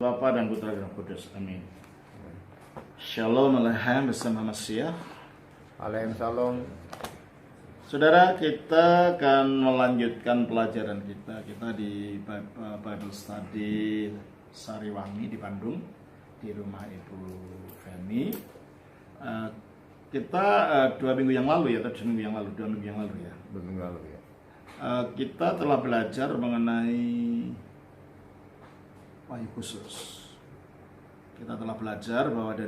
Bapa dan Putra dan Roh Kudus. Amin. Shalom Aleichem bersama Masiah. Aleichem Shalom. Saudara, kita akan melanjutkan pelajaran kita. Kita di Bible Study Sariwangi di Bandung, di rumah Ibu Feni. Kita 2 minggu yang lalu ya, atau 2 minggu yang lalu, 2 minggu yang lalu ya. 2 minggu lalu ya. Kita telah belajar mengenai wahyu khusus. Kita telah belajar bahwa dari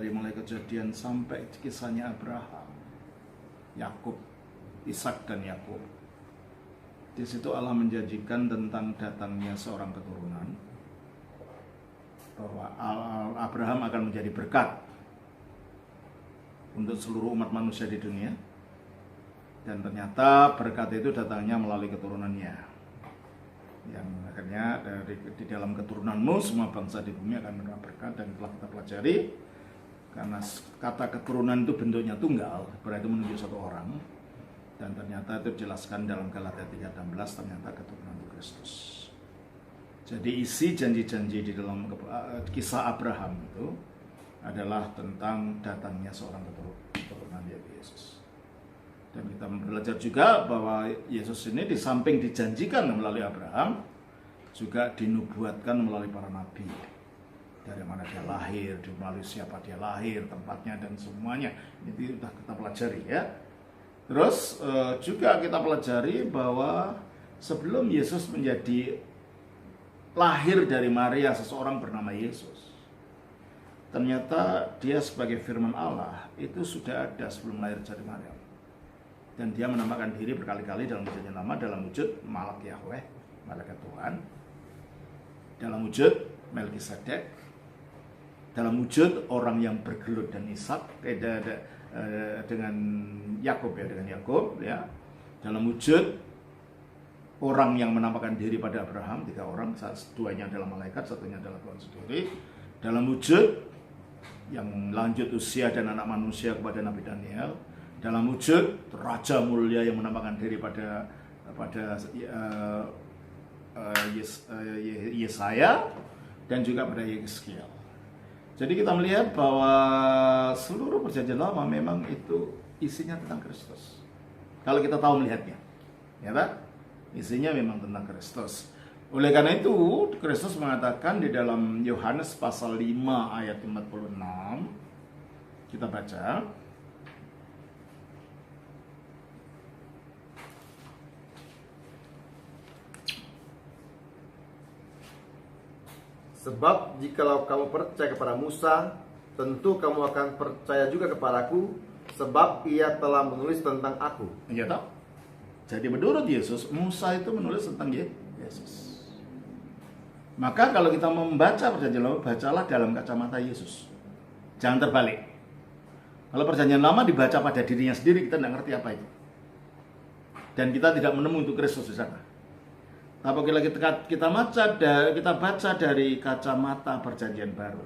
mulai kejadian sampai kisahnya Abraham, Yakub, Ishak dan Yakub. Di situ Allah menjanjikan tentang datangnya seorang keturunan, bahwa Abraham akan menjadi berkat untuk seluruh umat manusia di dunia. Dan ternyata berkat itu datangnya melalui keturunannya, yang akhirnya di dalam keturunanmu semua bangsa di bumi akan menerima berkat. Dan telah kita pelajari, karena kata keturunan itu bentuknya tunggal, berarti menunjuk satu orang. Dan ternyata itu dijelaskan dalam Galatia 3:16, ternyata keturunan itu Kristus. Jadi isi janji-janji di dalam kisah Abraham itu adalah tentang datangnya seorang keturunan yaitu Yesus. Dan kita belajar juga bahwa Yesus ini di samping dijanjikan melalui Abraham, juga dinubuatkan melalui para nabi. Dari mana dia lahir, melalui siapa dia lahir, tempatnya dan semuanya. Itu sudah kita pelajari ya. Terus juga kita pelajari bahwa sebelum Yesus menjadi lahir dari Maria, seseorang bernama Yesus, ternyata dia sebagai firman Allah itu sudah ada sebelum lahir dari Maria. Dan dia menampakkan diri berkali-kali dalam perjanjian lama dalam wujud Malak Yahweh, malaikat Tuhan, dalam wujud Melkisedek, dalam wujud orang yang bergelut dan Ishak dengan Yakub ya, dalam wujud orang yang menampakkan diri pada Abraham, 3 orang, duanya adalah malaikat, satunya adalah Tuhan sendiri, dalam wujud yang lanjut usia dan anak manusia kepada Nabi Daniel, dalam wujud Raja Mulia yang menampakkan diri pada Yesaya dan juga pada Yeskiel. Jadi kita melihat bahwa seluruh perjanjian lama memang itu isinya tentang Kristus. Kalau kita tahu melihatnya, ya tak? Isinya memang tentang Kristus. Oleh karena itu, Kristus mengatakan di dalam Yohanes pasal 5 ayat 46, kita baca. Sebab jikalau kamu percaya kepada Musa, tentu kamu akan percaya juga kepadaku, sebab ia telah menulis tentang aku. Iya tak? Jadi menurut Yesus, Musa itu menulis tentang Yesus. Maka kalau kita membaca perjanjian lama, bacalah dalam kacamata Yesus. Jangan terbalik. Kalau perjanjian lama dibaca pada dirinya sendiri, kita tidak ngerti apa itu. Dan kita tidak menemukan untuk Kristus di sana. Tapi kita baca dari kacamata perjanjian baru,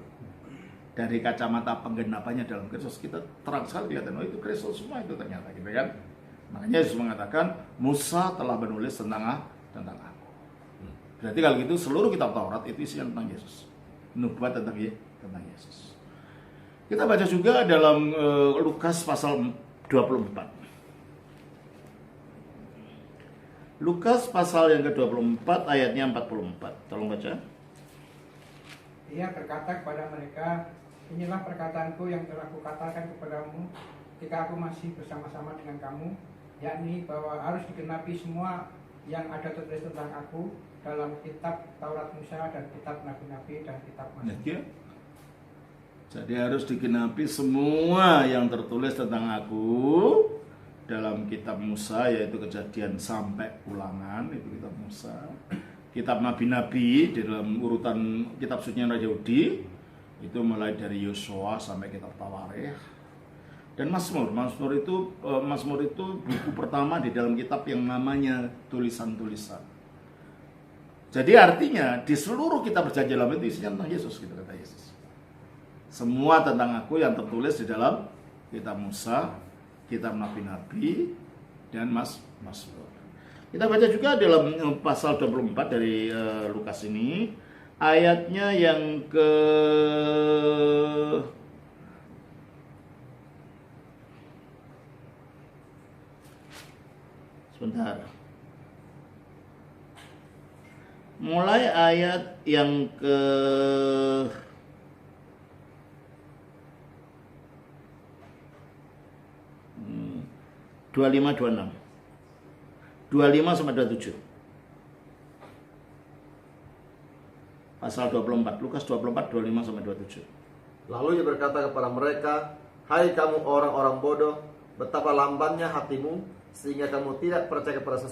dari kacamata penggenapannya dalam Kristus, kita terang sekali kelihatan, oh itu Kristus semua itu ternyata, gitu kan? Makanya Yesus mengatakan Musa telah menulis tentang aku. Berarti kalau gitu seluruh kitab Taurat itu isinya tentang Yesus, nubuat tentang Yesus. Kita baca juga dalam Lukas pasal 24. Lukas pasal yang ke-24 ayatnya 44. Tolong baca. Ia berkata kepada mereka, inilah perkataanku yang telah kukatakan kepadamu ketika aku masih bersama-sama dengan kamu, yakni bahwa harus digenapi semua yang ada tertulis tentang aku dalam kitab Taurat Musa dan kitab Nabi-Nabi dan kitab Mazmur. Jadi harus digenapi semua yang tertulis tentang aku dalam kitab Musa, yaitu Kejadian sampai Ulangan, itu kitab Musa. Kitab Nabi-Nabi di dalam urutan kitab sucinya Raja Yahudi itu mulai dari Yosua sampai kitab Tawarikh. Dan Mazmur itu buku pertama di dalam kitab yang namanya tulisan-tulisan. Jadi artinya di seluruh kitab perjanjian lama itu isinya tentang Yesus, gitu kata Yesus. Semua tentang aku yang tertulis di dalam kitab Musa, kitab Nabi-Nabi dan Mazmur. Kita baca juga dalam pasal 24 dari Lukas ini, ayatnya yang ke sebentar. Mulai ayat yang ke 25, 26, 25 sampai 27. Pasal 24, Lukas 24, 25 sampai 27. Lalu ia berkata kepada mereka, "Hai kamu orang-orang bodoh, betapa lambannya hatimu, sehingga kamu tidak percaya kepada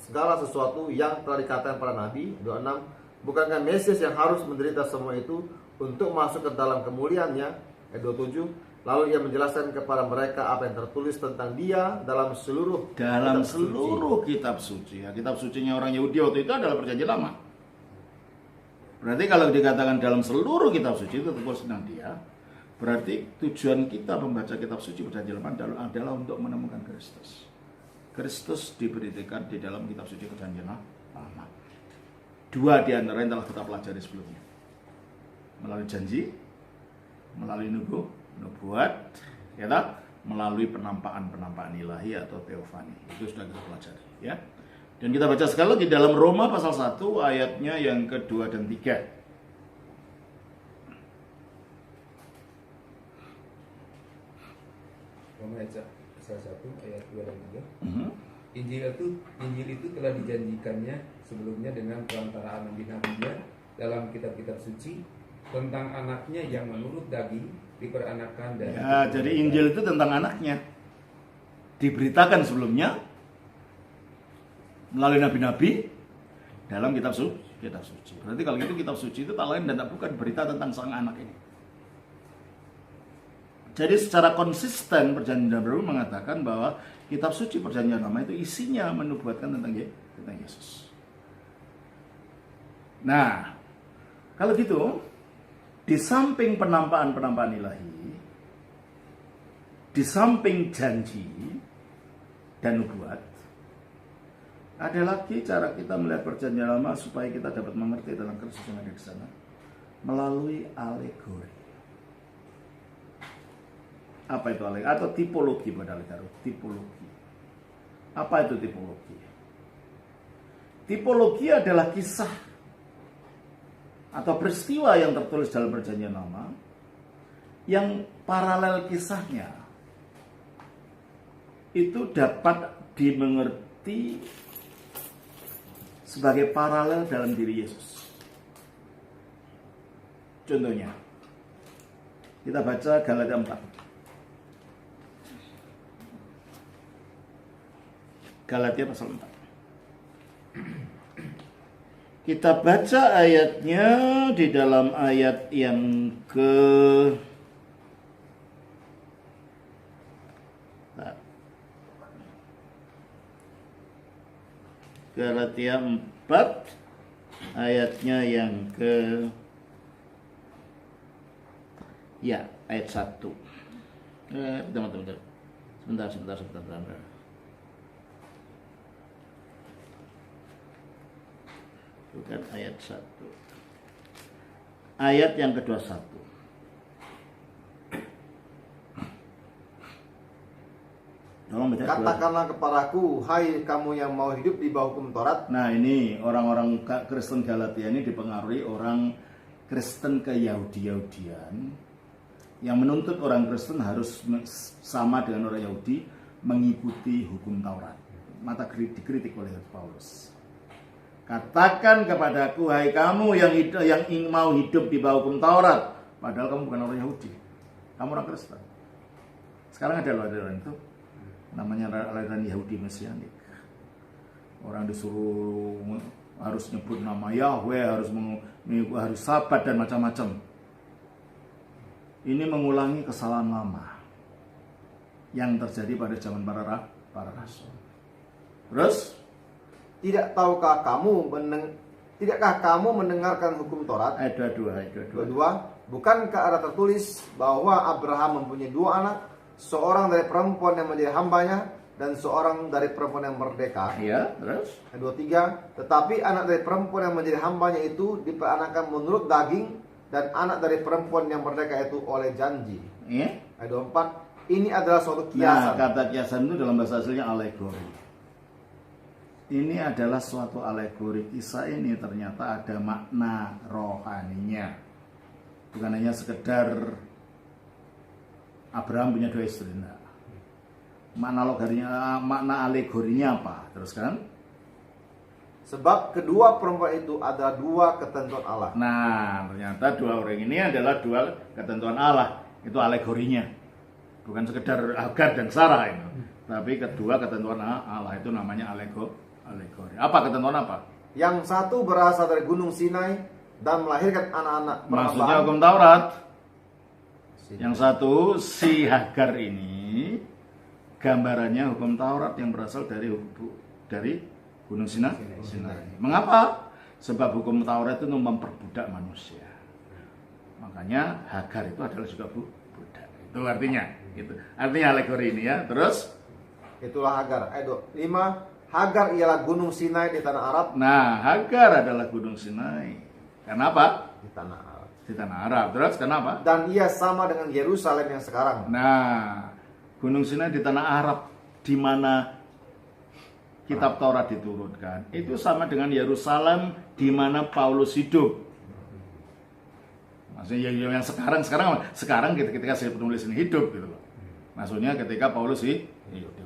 segala sesuatu yang telah dikatakan para nabi." 26. Bukankah Mesias yang harus menderita semua itu untuk masuk ke dalam kemuliaannya? 27. Lalu ia menjelaskan kepada mereka apa yang tertulis tentang dia dalam seluruh kitab suci. Ya, kitab sucinya orang Yahudi waktu itu adalah Perjanjian Lama. Berarti kalau dikatakan dalam seluruh kitab suci itu tertulis tentang dia, berarti tujuan kita membaca kitab suci Perjanjian Lama adalah untuk menemukan Kristus. Kristus diberitakan di dalam kitab suci Perjanjian Lama. Dua di antara yang telah kita pelajari sebelumnya. Melalui janji, melalui nubuat, ya tak? Melalui penampakan ilahi atau teofani. Itu sudah kita pelajari, ya. Dan kita baca sekali lagi dalam Roma pasal 1 ayatnya yang kedua dan 3. Roma pasal 1 ayat 2 dan 3. Injil itu telah dijanjikannya sebelumnya dengan perantaraan nabi-nabinya dalam kitab-kitab suci tentang anaknya yang menurut daging diperanakan dan jadi Injil itu tentang anaknya, diberitakan sebelumnya melalui nabi-nabi dalam kitab suci. Berarti kalau itu kitab suci itu tak lain dan tak bukan berita tentang sang anak ini. Jadi secara konsisten Perjanjian Baru mengatakan bahwa kitab suci Perjanjian Lama itu isinya menubuatkan tentang Yesus. Nah, kalau gitu, di samping penampakan ilahi, di samping janji dan nubuat, ada lagi cara kita melihat Perjanjian Lama supaya kita dapat mengerti tentang Kristus yang ada di sana melalui alegori. Apa itu alegori? Atau tipologi pada alegori? Tipologi. Apa itu tipologi? Tipologi adalah kisah atau peristiwa yang tertulis dalam Perjanjian Lama yang paralel kisahnya itu dapat dimengerti sebagai paralel dalam diri Yesus. Contohnya, kita baca Galatia 4. Galatia pasal 4. Kita baca ayatnya di dalam ayat yang ke Galatia 4 ayatnya yang ke ayat 1. Sebentar. Bukan ayat 1. Ayat yang ke-21. Katakanlah kepadaku, hai kamu yang mau hidup di bawah hukum Taurat. Nah, ini orang-orang Kristen Galatia ini dipengaruhi orang Kristen ke-Yahudi-Yahudian yang menuntut orang Kristen harus sama dengan orang Yahudi mengikuti hukum Taurat. Maka dikritik oleh Paulus. Katakan kepadaku, hai kamu yang mau hidup di bawah hukum Taurat, padahal kamu bukan orang Yahudi, kamu orang Kristen. Sekarang ada aliran itu namanya aliran Yahudi Mesianik. Orang disuruh harus nyebut nama Yahweh, harus sabat dan macam-macam. Ini mengulangi kesalahan lama yang terjadi pada zaman para rasul. Terus, tidakkah kamu mendengarkan hukum Taurat? Ayat 22. Bukankah ada tertulis bahwa Abraham mempunyai 2 anak, seorang dari perempuan yang menjadi hambanya dan seorang dari perempuan yang merdeka. Ya, terus? Ayat 23, tetapi anak dari perempuan yang menjadi hambanya itu diperanakan menurut daging, dan anak dari perempuan yang merdeka itu oleh janji. Ya. Ayat 24, ini adalah suatu Nah, kiasan. kata kiasan itu dalam bahasa aslinya alegori. Ini adalah suatu alegori. Kisah ini ternyata ada makna rohaninya. Bukan hanya sekedar Abraham punya 2 istri. Enggak. Makna alegorinya apa? Terus kan? Sebab kedua perempuan itu adalah 2 ketentuan Allah. Nah, ternyata 2 orang ini adalah 2 ketentuan Allah. Itu alegorinya. Bukan sekedar Hagar dan Sarah itu. Tapi kedua ketentuan Allah itu namanya alegori. Apa ketentuan apa? Yang satu berasal dari Gunung Sinai dan melahirkan anak-anak Maksudnya perhambahan. hukum Taurat. Yang satu, si Hagar ini gambarannya hukum Taurat yang berasal dari Gunung Sinai. Mengapa? Sebab hukum Taurat itu memperbudak manusia. Makanya Hagar itu adalah juga budak. Itu artinya. Gitu. Artinya alegori ini ya. Terus? Itulah Hagar. Ayat 5, Hagar ialah Gunung Sinai di tanah Arab. Nah, Hagar adalah Gunung Sinai. Kenapa? Di tanah Arab. Di tanah Arab. Terus kenapa? Dan ia sama dengan Yerusalem yang sekarang. Nah, Gunung Sinai di tanah Arab, di mana kitab Taurat diturunkan, itu sama dengan Yerusalem di mana Paulus hidup. Maksudnya yang sekarang ketika saya penulis ini hidup gitu loh. Maksudnya ketika Paulus hidup.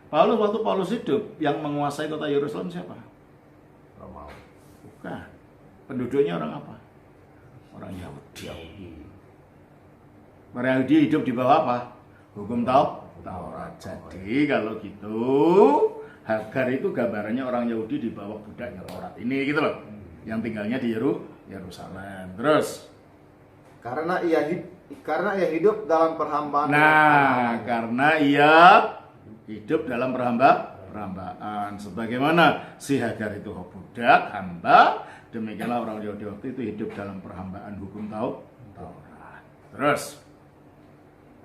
Waktu Paulus hidup, yang menguasai kota Yerusalem siapa? Romawi. Bukan. Penduduknya orang apa? Orang Yahudi. Orang Yahudi hidup di bawah apa? Hukum Taurat. Jadi kalau gitu, Hagar itu gambarannya orang Yahudi di bawah budaknya Taurat ini gitu loh. Yang tinggalnya di Yerusalem. Terus? Karena ia hidup dalam perhambaan. Nah, karena ia hidup dalam perhambaan. Sebagaimana si Hagar itu budak, hamba, demikianlah orang Yahudi waktu itu hidup dalam perhambaan hukum Taurat. Terus?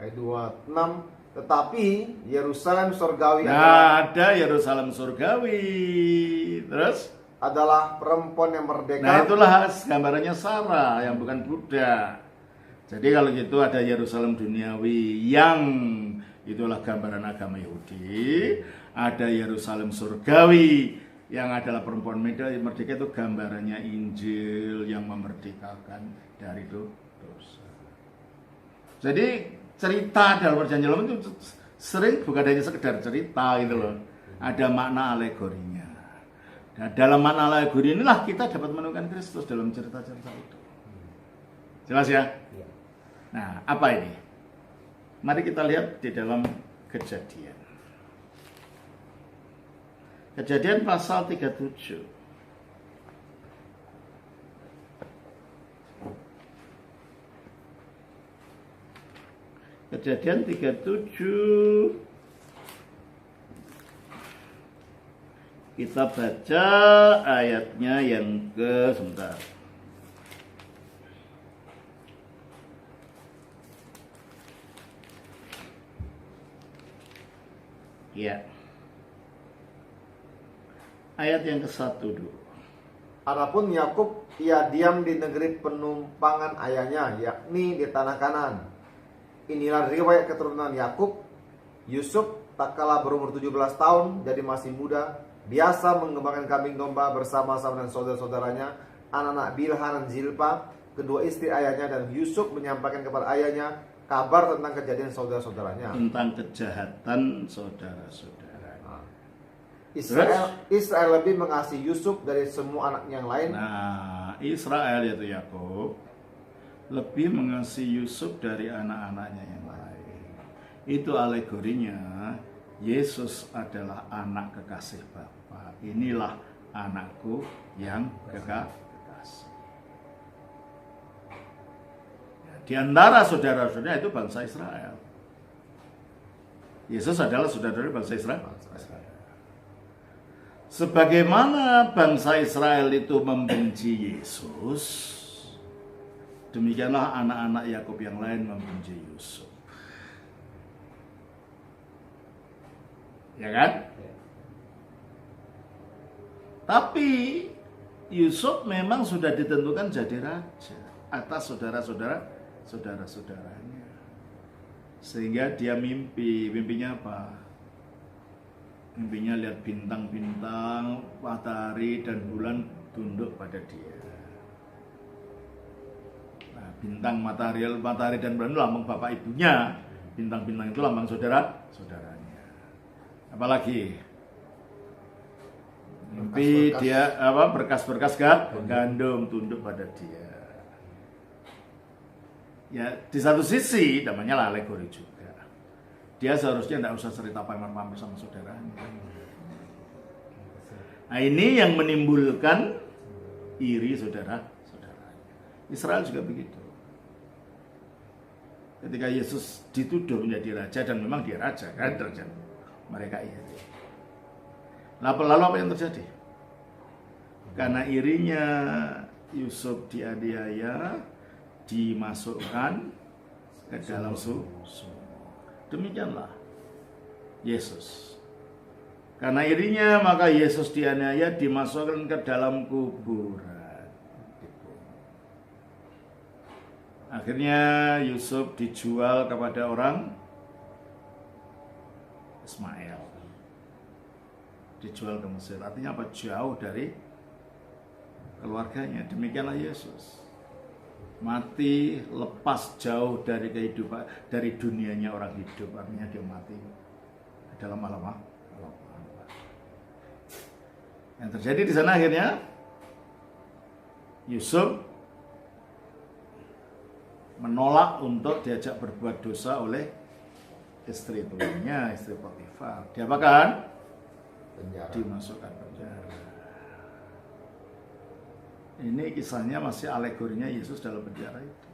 Ayat 26, tetapi Yerusalem surgawi Nah, ada Yerusalem surgawi. Terus? adalah perempuan yang merdeka. Nah, itulah gambarannya Sarah yang bukan budak. Jadi kalau gitu ada Yerusalem duniawi yang itulah gambaran agama Yahudi. Ada Yerusalem surgawi yang adalah perempuan merdeka, itu gambarannya Injil yang memerdekakan dari dosa. Jadi cerita dalam perjanjian lama itu sering bukan hanya sekedar cerita gitu loh. Ada makna alegorinya. Nah, dalam makna alegori inilah kita dapat menemukan Kristus dalam cerita-cerita itu. Jelas ya? Nah, apa ini? Mari kita lihat di dalam Kejadian. Kejadian pasal 37. Kejadian 37. Kita baca ayatnya yang sebentar. Ya. Ayat yang ke-1 dulu. Adapun Yakub ia diam di negeri penumpangan ayahnya, yakni di tanah Kanan. Inilah riwayat keturunan Yakub. Yusuf tak kalah berumur 17 tahun, jadi masih muda, biasa mengembangkan kambing domba bersama-sama dengan saudara-saudaranya, anak-anak Bilha dan Zilpa, kedua istri ayahnya, dan Yusuf menyampaikan kepada ayahnya kabar tentang kejadian saudara-saudaranya. Tentang kejahatan saudara-saudara. Israel lebih mengasihi Yusuf dari semua anak yang lain. Nah, Israel yaitu Yakub lebih mengasihi Yusuf dari anak-anaknya yang lain. Itu alegorinya. Yesus adalah anak kekasih Bapa. Inilah anakku yang kekasih. Di antara saudara-saudara itu bangsa Israel. Yesus adalah saudara dari bangsa Israel. Sebagaimana bangsa Israel itu membenci Yesus, demikianlah anak-anak Yakub yang lain membenci Yusuf. Ya kan? Ya. Tapi Yusuf memang sudah ditentukan jadi raja atas saudara-saudaranya. Sehingga dia mimpinya apa? Mimpinya lihat bintang-bintang, matahari dan bulan tunduk pada dia. Nah, bintang, matahari dan bulan itu lambang bapak ibunya. Bintang-bintang itu lambang saudaranya. Apalagi mimpi dia berkas-berkas gandum tunduk pada dia. Ya, di satu sisi namanya lah alegori juga. Dia seharusnya tidak usah cerita pamer-pamer sama saudaranya. Nah, ini yang menimbulkan iri saudara-saudaranya. Israel juga begitu. Ketika Yesus dituduh menjadi raja, dan memang dia raja kan, mereka iri. Lalu apa yang terjadi? Karena irinya Yusuf dianiaya, dimasukkan ke dalam sumur. Demikianlah Yesus. Karena irinya maka Yesus dianiaya, dimasukkan ke dalam kuburan. Akhirnya Yusuf dijual kepada orang Ismail. Dijual ke Mesir. Artinya apa? Jauh dari keluarganya. Demikianlah Yesus. Mati lepas jauh dari kehidupan, dari dunianya orang hidup. Artinya dia mati dalam alam. Yang terjadi di sana akhirnya Yusuf menolak untuk diajak berbuat dosa oleh istri tuannya, istri Potifar. Diapakan? Penjara. Dimasukkan penjara. Ini kisahnya masih alegorinya Yesus dalam penjara itu.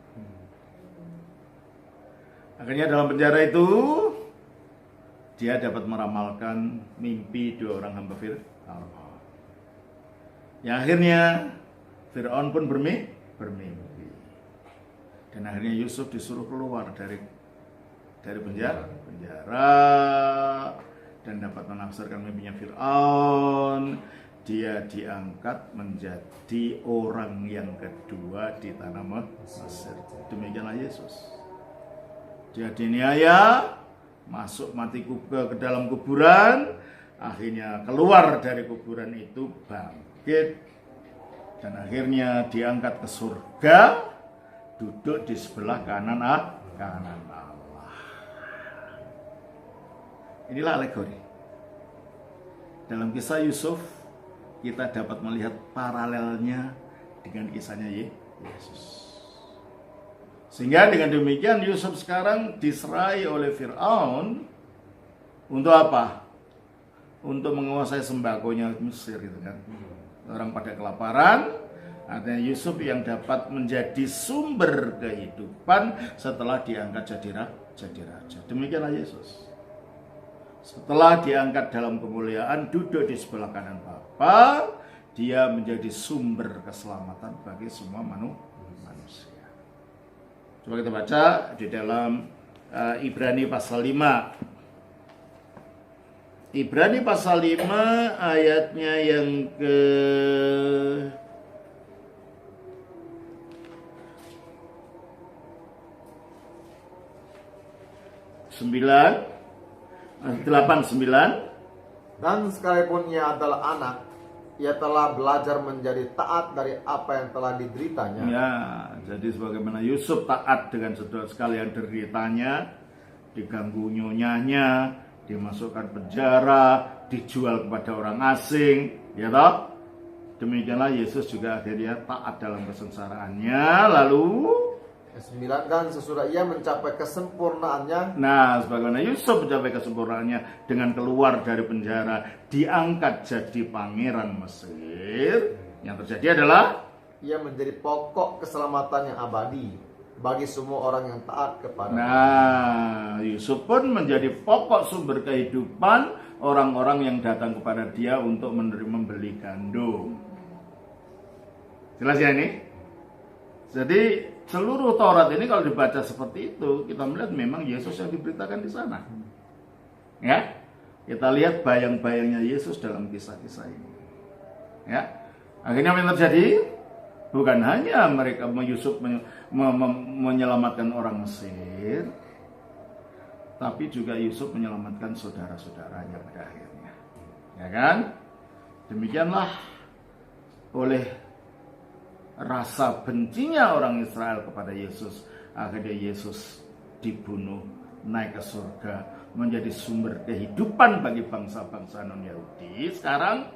Akhirnya dalam penjara itu dia dapat meramalkan mimpi dua orang hamba Fir'aun. Ya akhirnya Fir'aun pun bermimpi. Dan akhirnya Yusuf disuruh keluar dari penjara dan dapat menafsirkan mimpinya Fir'aun. Dia diangkat menjadi orang yang kedua di tanah Mesir. Demikianlah Yesus. Dia diniaya, masuk mati ke dalam kuburan, akhirnya keluar dari kuburan itu, bangkit, dan akhirnya diangkat ke surga, duduk di sebelah kanan Allah. Inilah alegori. Dalam kisah Yusuf kita dapat melihat paralelnya dengan kisahnya Yesus. Sehingga dengan demikian Yusuf sekarang diserai oleh Fir'aun untuk apa? Untuk menguasai sembakonya Mesir gitu kan. Orang pada kelaparan, artinya Yusuf yang dapat menjadi sumber kehidupan setelah diangkat jadi raja. Demikianlah Yesus. Setelah diangkat dalam kemuliaan, duduk di sebelah kanan Bapa, dia menjadi sumber keselamatan bagi semua manusia. Coba kita baca di dalam Ibrani pasal 5. Ibrani pasal 5 ayatnya yang ke 8-9. Dan sekalipun ia adalah anak, ia telah belajar menjadi taat dari apa yang telah dideritanya. Ya, jadi sebagaimana Yusuf taat dengan saudara sekalian deritanya, diganggu nyonyanya, dimasukkan penjara, dijual kepada orang asing, ya toh? Demikianlah Yesus juga akhirnya taat dalam kesengsaraannya, lalu 9. Dan sesudah ia mencapai kesempurnaannya, nah, sebagaimana Yusuf mencapai kesempurnaannya dengan keluar dari penjara, diangkat jadi pangeran Mesir. Yang terjadi adalah ia menjadi pokok keselamatan yang abadi bagi semua orang yang taat kepada. nah, Yusuf pun menjadi pokok sumber kehidupan orang-orang yang datang kepada dia untuk membeli gandum. Jelas ya ini? Jadi seluruh Taurat ini kalau dibaca seperti itu, kita melihat memang Yesus yang diberitakan di sana. Ya, Kita lihat bayang-bayangnya Yesus dalam kisah-kisah ini. Ya, akhirnya apa yang terjadi? Bukan hanya mereka Yusuf menyelamatkan orang Mesir, tapi juga Yusuf menyelamatkan saudara-saudaranya pada akhirnya. Ya kan? Demikianlah oleh rasa bencinya orang Israel kepada Yesus, akhirnya Yesus dibunuh, naik ke surga, menjadi sumber kehidupan bagi bangsa-bangsa non-Yahudi. Sekarang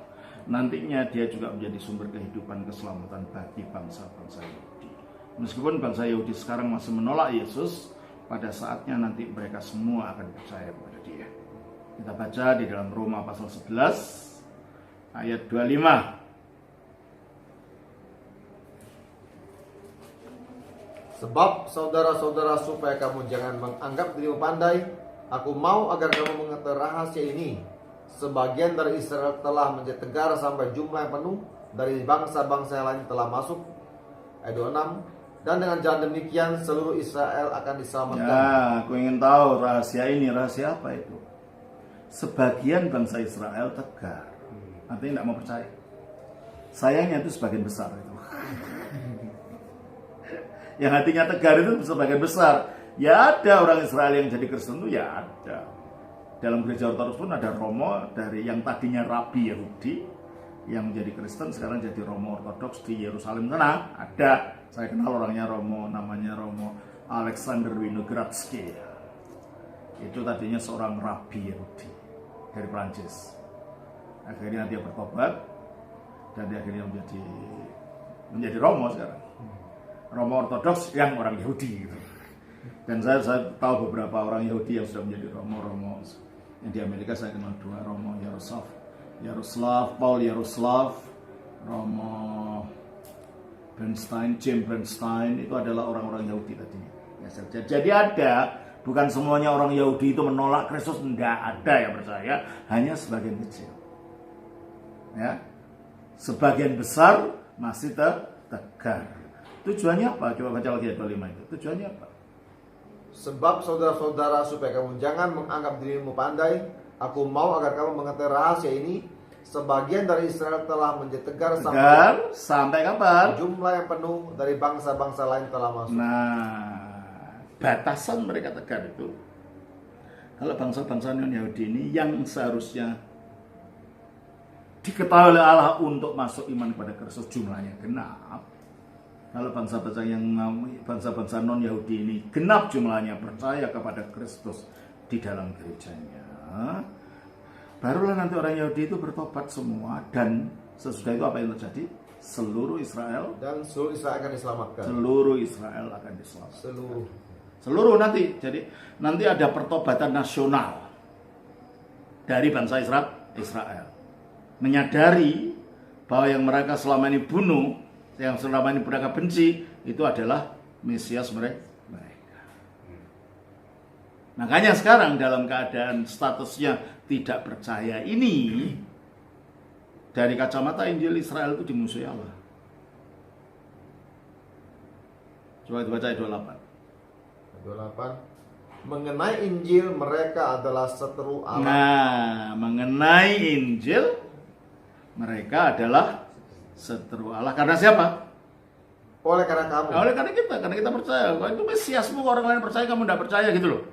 nantinya dia juga menjadi sumber kehidupan keselamatan bagi bangsa-bangsa Yahudi. Meskipun bangsa Yahudi sekarang masih menolak Yesus, pada saatnya nanti mereka semua akan percaya kepada dia. Kita baca di dalam Roma pasal 11 ayat 25. Sebab saudara-saudara, supaya kamu jangan menganggap dirimu pandai, aku mau agar kamu mengetahui rahasia ini. Sebagian dari Israel telah menjadi tegar sampai jumlah yang penuh, dari bangsa-bangsa yang lain telah masuk. Ayat 26. Dan dengan jalan demikian seluruh Israel akan diselamatkan. Ya, aku ingin tahu rahasia ini. Rahasia apa itu? Sebagian bangsa Israel tegar, artinya tidak mau percaya. Sayangnya itu sebagian besar itu. Yang hatinya tegar itu sebagian besar. Ya ada orang Israel yang jadi Kristen itu, ya ada. Dalam gereja Ortodoks pun ada romo dari yang tadinya rabi Yahudi yang menjadi Kristen sekarang jadi romo Ortodoks di Yerusalem sana. Ada. Saya kenal orangnya, romo, namanya Romo Alexander Winogradsky. Itu tadinya seorang rabi Yahudi dari Prancis. Akhirnya dia bertobat dan dia akhirnya menjadi romo sekarang. Romo Ortodoks yang orang Yahudi gitu. Dan saya tahu beberapa orang Yahudi yang sudah menjadi romo-romo. Yang di Amerika saya kenal 2 romo, Paul Yaroslav, Romo Bernstein, James Bernstein, itu adalah orang-orang Yahudi tadinya. Jadi ada, bukan semuanya orang Yahudi itu menolak Kristus, enggak ada yang percaya, hanya sebagian kecil. Ya. Sebagian besar masih tegar. Tujuannya apa? Coba baca lagi ayat 25 itu. Tujuannya apa? Sebab saudara-saudara, supaya kamu jangan menganggap dirimu pandai, aku mau agar kamu mengetahui rahasia ini. Sebagian dari Israel telah menjadi tegar sampai kapan? Jumlah yang penuh dari bangsa-bangsa lain telah masuk. Nah, batasan mereka tegar itu, kalau bangsa-bangsa non-Yahudi ini yang seharusnya diketahui oleh Allah untuk masuk iman kepada Kristus jumlahnya genap. Kalau bangsa-bangsa non-Yahudi ini genap jumlahnya percaya kepada Kristus di dalam gerejanya, barulah nanti orang Yahudi itu bertobat semua, dan sesudah itu apa yang terjadi? Seluruh Israel akan diselamatkan. Seluruh Israel akan diselamatkan. Seluruh nanti. Jadi nanti ada pertobatan nasional dari bangsa Israel. Menyadari bahwa yang mereka selama ini bunuh, yang selama ini mereka benci, itu adalah Mesias mereka. Makanya sekarang dalam keadaan statusnya tidak percaya ini, dari kacamata Injil Israel itu dimusuhi Allah. Coba dibaca ayat 28. Mengenai Injil mereka adalah seteru Allah. Nah, mengenai Injil mereka adalah seteru Allah. Karena siapa? Oleh karena kamu. Oleh karena kita percaya. Kalau itu Mesiasmu, orang lain percaya, kamu tidak percaya gitu loh.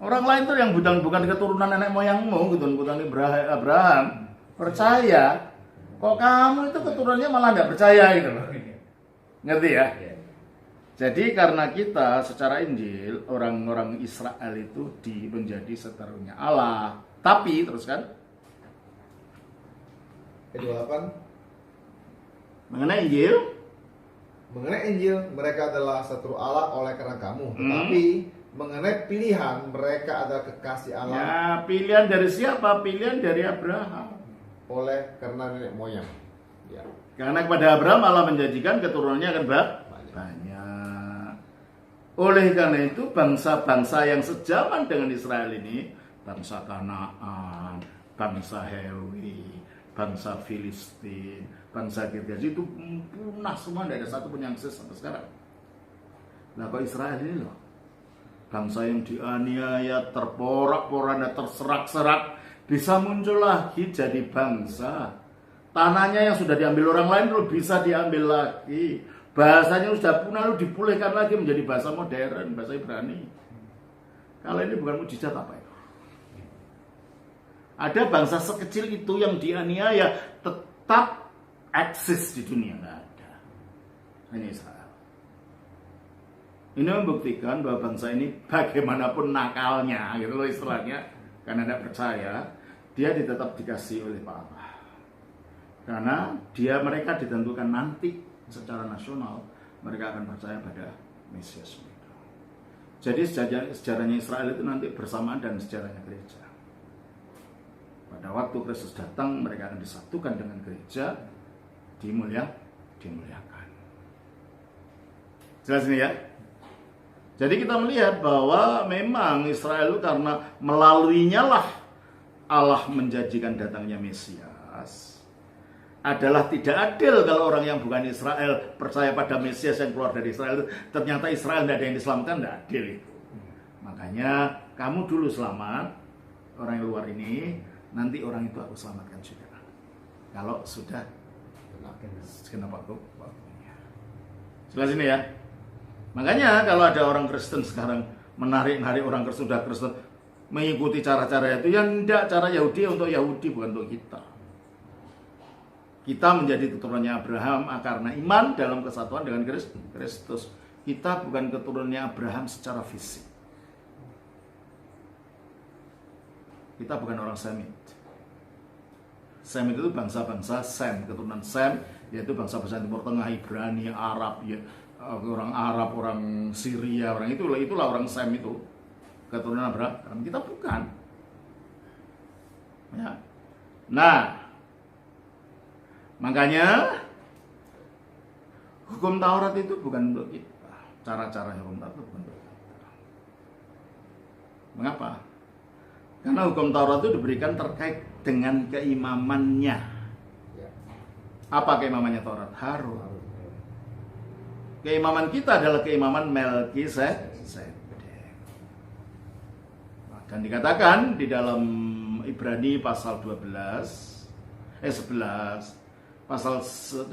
Orang lain tuh yang bukan keturunan nenek moyangmu gitu, bukan Abraham, percaya. Kok kamu itu keturunannya malah tidak percaya gitu loh. Ngerti ya? Jadi karena kita secara Injil, orang-orang Israel itu menjadi seterunya Allah. Tapi teruskan. Ayat 28. Mengenai Injil mereka adalah seteru Allah oleh karena kamu. Tetapi mengenai pilihan, mereka adalah kekasih Allah. Ya, pilihan dari siapa? Pilihan dari Abraham. Oleh karena nenek moyang. Ya. Karena kepada Abraham Allah menjanjikan keturunannya akan banyak. Oleh karena itu bangsa-bangsa yang sejaman dengan Israel ini, bangsa Kanaan, bangsa Hewi, bangsa Filistin, bangsa Girgazi itu punah semua, tidak ada satu pun yang eksis sampai sekarang. Nah, kok Israel ini loh, bangsa yang dianiaya, terporak-poranda, terserak-serak, bisa muncul lagi jadi bangsa. Tanahnya yang sudah diambil orang lain lalu bisa diambil lagi. Bahasanya sudah punah lalu dipulihkan lagi menjadi bahasa modern, bahasa Ibrani. Kalau ini bukan mujizat apa itu? Ada bangsa sekecil itu yang dianiaya tetap eksis di dunia, nggak ada. Hanya Israel. Ini membuktikan bahwa bangsa ini bagaimanapun nakalnya, gitu loh istilahnya, karena tidak percaya, dia tetap dikasih oleh Allah. Karena mereka ditentukan nanti secara nasional mereka akan percaya pada Mesias mereka. Jadi sejarahnya Israel itu nanti bersamaan dan sejarahnya gereja. Pada waktu Kristus datang mereka akan disatukan dengan gereja, dimuliakan. Jelas ini ya? Jadi kita melihat bahwa memang Israel itu karena melaluinya lah Allah menjanjikan datangnya Mesias. Adalah tidak adil kalau orang yang bukan Israel percaya pada Mesias yang keluar dari Israel, ternyata Israel tidak ada yang diselamatkan, tidak adil itu. Makanya kamu dulu selamat, orang yang luar ini, nanti orang itu aku selamatkan juga. Kalau sudah genap waktunya. Jelas ini ya. Makanya kalau ada orang Kristen sekarang menarik-narik orang Kristen sudah Kristen mengikuti cara-cara itu, yang tidak cara Yahudi untuk Yahudi, bukan untuk kita. Kita menjadi keturunannya Abraham karena iman dalam kesatuan dengan Kristus. Kita bukan keturunannya Abraham secara fisik. Kita bukan orang Semit. Semit itu bangsa-bangsa Sem, keturunan Sem, yaitu bangsa-bangsa Timur Tengah, Ibrani, Arab, ya, orang Arab, orang Syria, orang itulah orang Sem itu. Keturunan Abraham. Kita bukan. Ya. Nah, makanya hukum Taurat itu bukan untuk kita. Cara-cara hukum Taurat itu bukan untuk kita. Mengapa? Karena hukum Taurat itu diberikan terkait dengan keimamannya. Apa keimamannya Taurat? Harun. Keimaman kita adalah keimaman Melkisedek. Dan dikatakan di dalam Ibrani pasal 11 pasal 7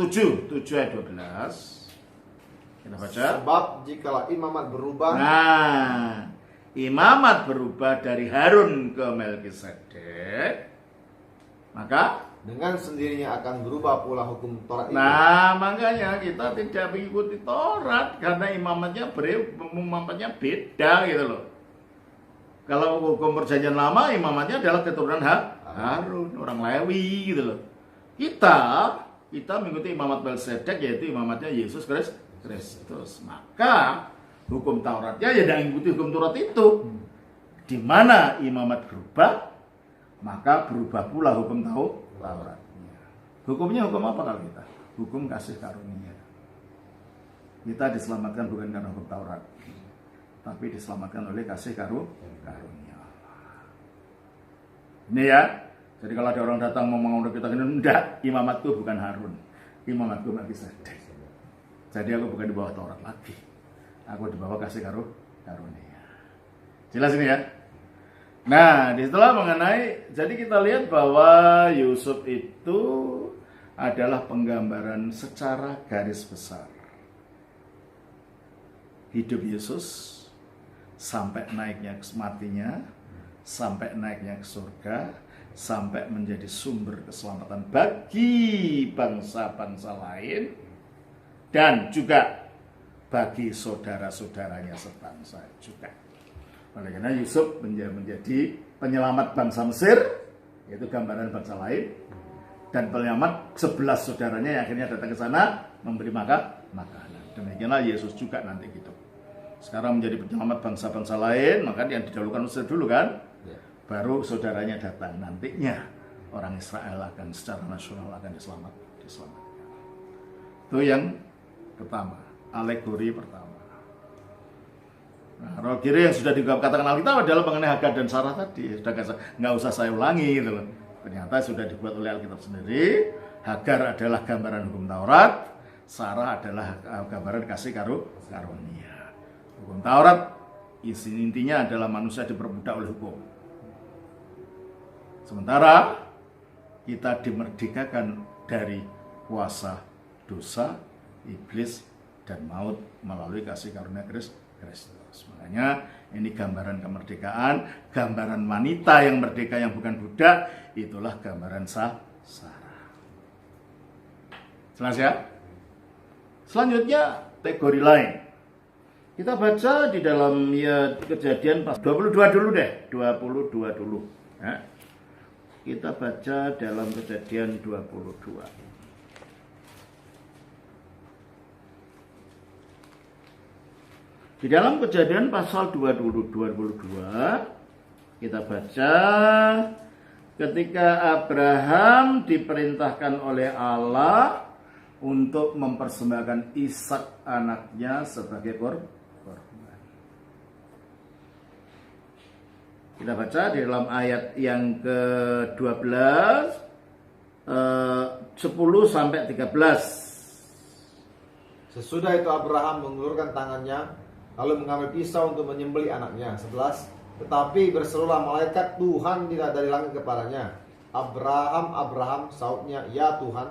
ayat 12. Kita baca. Sebab jikalau imamat berubah. Nah, imamat berubah dari Harun ke Melkisedek, maka dengan sendirinya akan berubah pula hukum Taurat itu. Nah, makanya kita tidak mengikuti Taurat karena imamatnya beda gitu loh. Kalau hukum perjanjian lama imamatnya adalah keturunan Harun, orang Lewi gitu loh. Kita mengikuti imamat Melkisedek, yaitu imamatnya Yesus Kristus. Maka hukum Tauratnya ya tidak mengikuti hukum Taurat itu. Di mana imamat berubah, maka berubah pula hukum Tauratnya. Hukumnya hukum apa kalau kita? Hukum kasih karunia. Kita diselamatkan bukan karena hukum Taurat, tapi diselamatkan oleh kasih karunia. Ini ya. Jadi kalau ada orang datang mau mengontrol kita, enggak, imamatku bukan Harun, imamatku Melkisedek. Jadi aku bukan di bawah Taurat lagi, aku di bawah kasih karunia. Jelas ini ya. Nah, disitulah mengenai, jadi kita lihat bahwa Yusuf itu adalah penggambaran secara garis besar hidup Yesus sampai naiknya matinya, sampai naiknya ke surga, sampai menjadi sumber keselamatan bagi bangsa-bangsa lain dan juga bagi saudara-saudaranya sebangsa juga. Oleh karena Yusuf menjadi penyelamat bangsa Mesir, yaitu gambaran bangsa lain, dan penyelamat 11 saudaranya yang akhirnya datang ke sana memberi makanan. Demikianlah Yesus juga nanti gitu. Sekarang menjadi penyelamat bangsa-bangsa lain, maka yang didahulukan Mesir dulu kan, baru saudaranya datang. Nantinya orang Israel akan secara nasional akan diselamatkan. Itu yang pertama, alegori pertama. Nah, roh kiri yang sudah dikatakan Alkitab adalah mengenai Hagar dan Sarah tadi. Sudah nggak usah saya ulangi gitu loh. Ternyata sudah dibuat oleh Alkitab sendiri. Hagar adalah gambaran hukum Taurat, Sarah adalah gambaran kasih karunia. Hukum Taurat Intinya adalah manusia diperbudak oleh hukum. Sementara kita dimerdekakan dari kuasa dosa, iblis, dan maut melalui kasih karunia Kristus. Makanya ini gambaran kemerdekaan, gambaran wanita yang merdeka yang bukan budak, itulah gambaran Sarah. Jelas ya? Selanjutnya kategori lain. Kita baca di dalam Kejadian 22 dulu deh, 22 dulu. Ya. Kita baca dalam Kejadian 22. Di dalam Kejadian pasal 22 kita baca ketika Abraham diperintahkan oleh Allah untuk mempersembahkan Ishak anaknya sebagai korban. Kita baca di dalam ayat yang ke-12 10 sampai 13. Sesudah itu Abraham mengulurkan tangannya lalu mengambil pisau untuk menyembelih anaknya. 11. Tetapi berserulah malaikat Tuhan dari langit kepadanya. Abraham, Abraham, sautnya, ya Tuhan.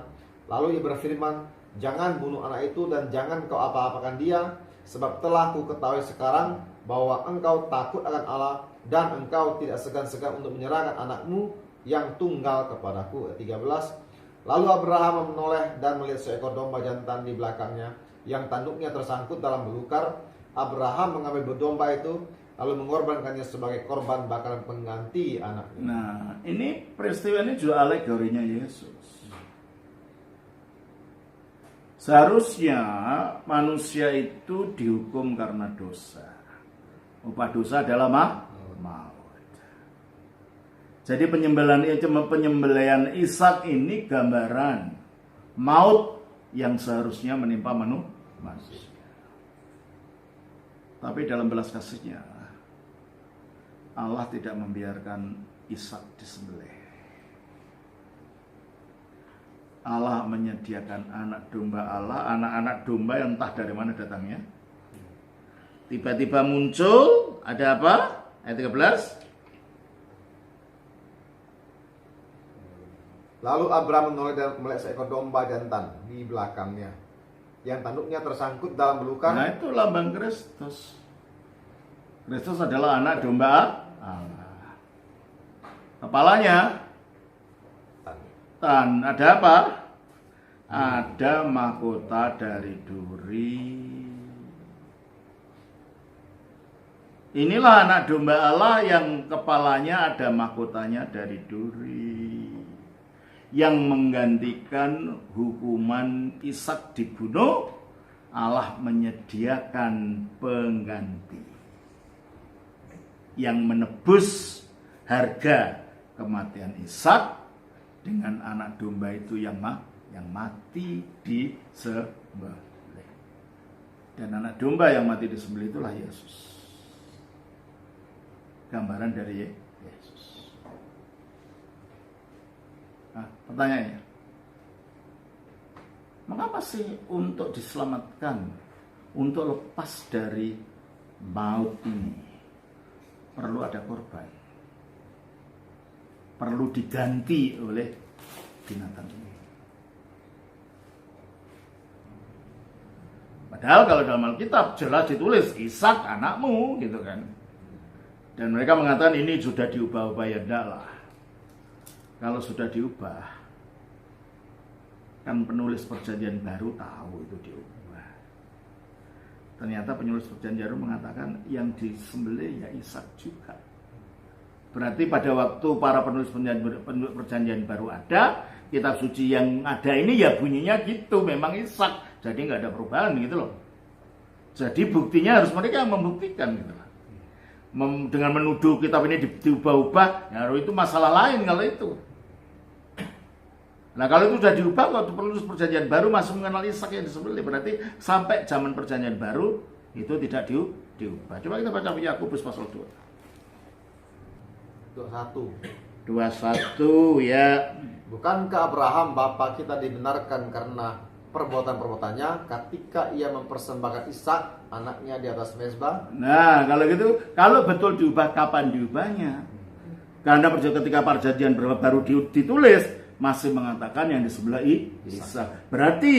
Lalu ia berfirman, jangan bunuh anak itu dan jangan kau apa-apakan dia, sebab telah ku ketahui sekarang bahwa engkau takut akan Allah dan engkau tidak segan-segan untuk menyerahkan anakmu yang tunggal kepadaku. 13. Lalu Abraham menoleh dan melihat seekor domba jantan di belakangnya yang tanduknya tersangkut dalam belukar. Abraham mengambil domba itu lalu mengorbankannya sebagai korban bakaran pengganti anaknya. Nah, ini peristiwa ini juga alegorinya Yesus. Seharusnya manusia itu dihukum karena dosa. Upah dosa adalah maut. Jadi penyembelihan Ishak ini gambaran maut yang seharusnya menimpa manusia. Tapi dalam belas kasihnya Allah tidak membiarkan Ishak disembelih. Allah menyediakan anak domba Allah, anak-anak domba yang entah dari mana datangnya. Tiba-tiba muncul, ada apa? Ayat 13. Lalu Abraham menoleh dan melihat seekor domba jantan di belakangnya yang tanduknya tersangkut dalam belukar. Nah, itu lambang Kristus. Kristus adalah anak domba Allah. Kepalanya tan. Ada apa? Ada mahkota dari duri. Inilah anak domba Allah yang kepalanya ada mahkotanya dari duri, yang menggantikan hukuman Ishak dibunuh. Allah menyediakan pengganti yang menebus harga kematian Ishak dengan anak domba itu yang mati disembelih. Dan anak domba yang mati disembelih itulah Yesus. Gambaran dari Yesus. Nah, pertanyaannya, mengapa sih untuk diselamatkan, untuk lepas dari maut ini perlu ada korban, perlu diganti oleh binatang ini? Padahal kalau dalam Alkitab jelas ditulis Ishak anakmu, gitu kan. Dan mereka mengatakan ini sudah diubah-ubah, ya enggak lah. Kalau sudah diubah, kan penulis perjanjian baru tahu itu diubah. Ternyata penulis perjanjian baru mengatakan yang disembelih ya Ishak juga. Berarti pada waktu para penulis perjanjian baru ada, kitab suci yang ada ini ya bunyinya gitu, memang Ishak. Jadi nggak ada perubahan gitu loh. Jadi buktinya harus mereka yang membuktikan gitu loh. Dengan menuduh kitab ini diubah-ubah, ya itu masalah lain kalau itu. Nah kalau itu sudah diubah, kalau penulis perjanjian baru masih mengenal Ishak yang disembelih, berarti sampai zaman perjanjian baru itu tidak diubah. Coba kita baca Yakobus pasal 2. 21 ya. Bukankah Abraham bapa kita dibenarkan karena perbuatan-perbuatannya ketika ia mempersembahkan Ishak anaknya di atas mezbah. Nah, kalau gitu, kalau betul diubah, kapan diubahnya? Karena ketika perjanjian baru ditulis masih mengatakan yang disembelih Ishak. Berarti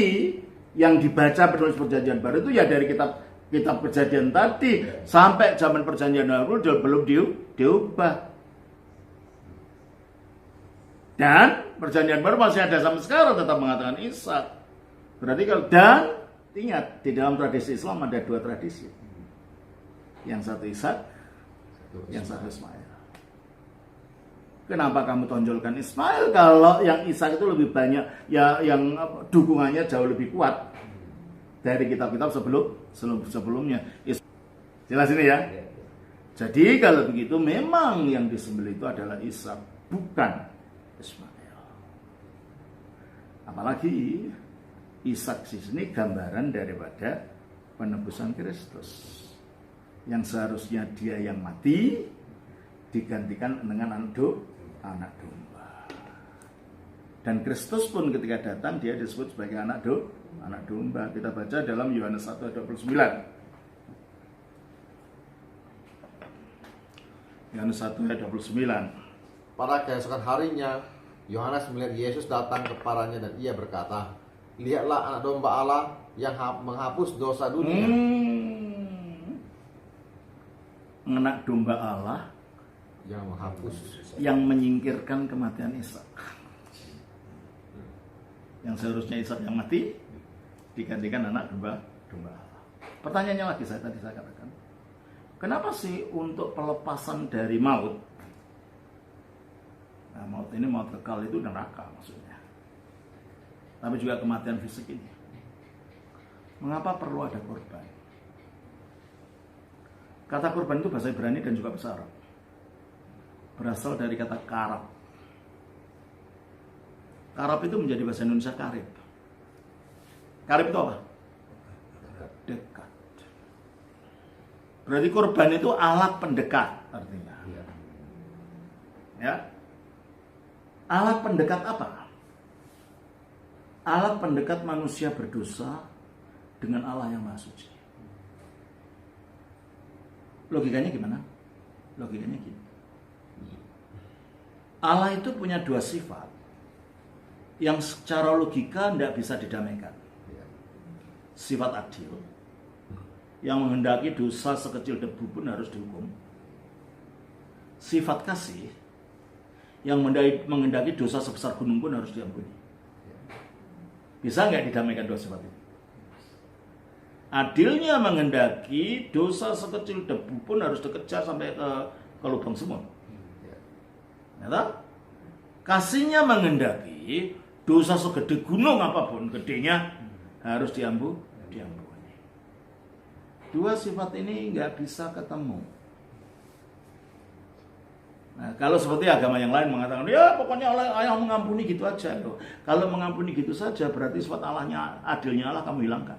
yang dibaca penulis perjanjian baru itu ya dari kitab perjanjian tadi sampai zaman perjanjian baru belum diubah. Dan perjanjian baru masih ada sampai sekarang tetap mengatakan Ishak. Berarti kalau dan ingat di dalam tradisi Islam ada dua tradisi. Yang satu Ishak, yang satu Ismail. Kenapa kamu tonjolkan Ismail kalau yang Ishak itu lebih banyak ya, yang dukungannya jauh lebih kuat dari kitab-kitab sebelumnya. Jelas ini ya. Jadi kalau begitu memang yang disembelih itu adalah Ishak, bukan Ismail. Apalagi Ishak di sini gambaran daripada penebusan Kristus. Yang seharusnya dia yang mati digantikan dengan anak domba. Dan Kristus pun ketika datang dia disebut sebagai anak domba. Kita baca dalam Yohanes 1 ayat 29. Yohanes 1 ayat 29. Pada keesokan harinya, Yohanes melihat Yesus datang kepadanya dan ia berkata, "Lihatlah anak domba Allah yang menghapus dosa dunia." Anak domba Allah Yang menghapus, yang menyingkirkan kematian Ishak. Yang seharusnya Ishak yang mati digantikan anak domba Allah. Pertanyaannya lagi tadi saya katakan, kenapa sih untuk pelepasan dari maut? Nah, maut ini maut kekal itu neraka maksudnya. Tapi juga kematian fisik ini. Mengapa perlu ada korban? Kata korban itu bahasa Ibrani dan juga bahasa Arab. Berasal dari kata karab. Karab itu menjadi bahasa Indonesia karib. Karib itu apa? Dekat. Berarti korban itu alat pendekat artinya. Ya. Alat pendekat apa? Alat pendekat manusia berdosa dengan Allah yang Maha Suci. Logikanya gimana? Logikanya gini. Allah itu punya dua sifat yang secara logika tidak bisa didamaikan. Sifat adil, yang menghendaki dosa sekecil debu pun harus dihukum. Sifat kasih, yang menghendaki dosa sebesar gunung pun harus diampuni. Bisa nggak didamaikan dua sifat itu? Adilnya menghendaki dosa sekecil debu pun harus dikejar sampai ke lubang semut. Nyata? Kasihnya menghendaki dosa segede gunung apapun gedenya harus diampuni. Dua sifat ini nggak bisa ketemu. Nah, kalau seperti agama yang lain mengatakan, ya pokoknya Allah mengampuni gitu aja. Loh. Kalau mengampuni gitu saja berarti sifat Allahnya, adilnya Allah kamu hilangkan.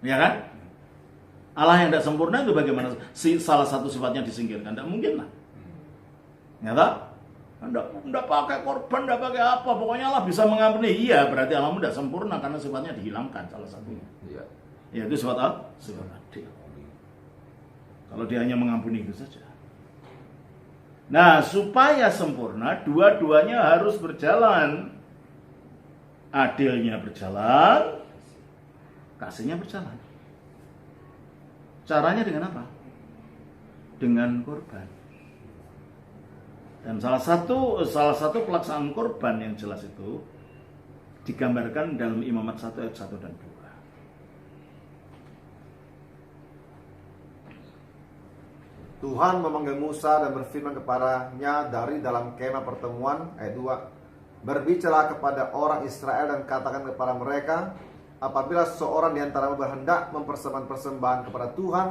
Ya kan? Allah yang tidak sempurna itu bagaimana? Salah satu sifatnya disingkirkan, tidak mungkin lah. Nyata? Tidak pakai korban, tidak pakai apa, pokoknya Allah bisa mengampuni. Iya, berarti Allahmu tidak sempurna karena sifatnya dihilangkan salah satunya. Ya itu sifat Allah, sifat adil. Kalau dia hanya mengampuni itu saja. Nah, supaya sempurna, dua-duanya harus berjalan. Adilnya berjalan, kasihnya berjalan. Caranya dengan apa? Dengan korban. Dan salah satu pelaksanaan korban yang jelas itu digambarkan dalam Imamat 1 ayat 1 dan 2. Tuhan memanggil Musa dan berfirman kepadanya dari dalam kemah pertemuan, ayat 2. Berbicara kepada orang Israel dan katakan kepada mereka, apabila seorang di antaramu berhendak mempersembahkan persembahan kepada Tuhan,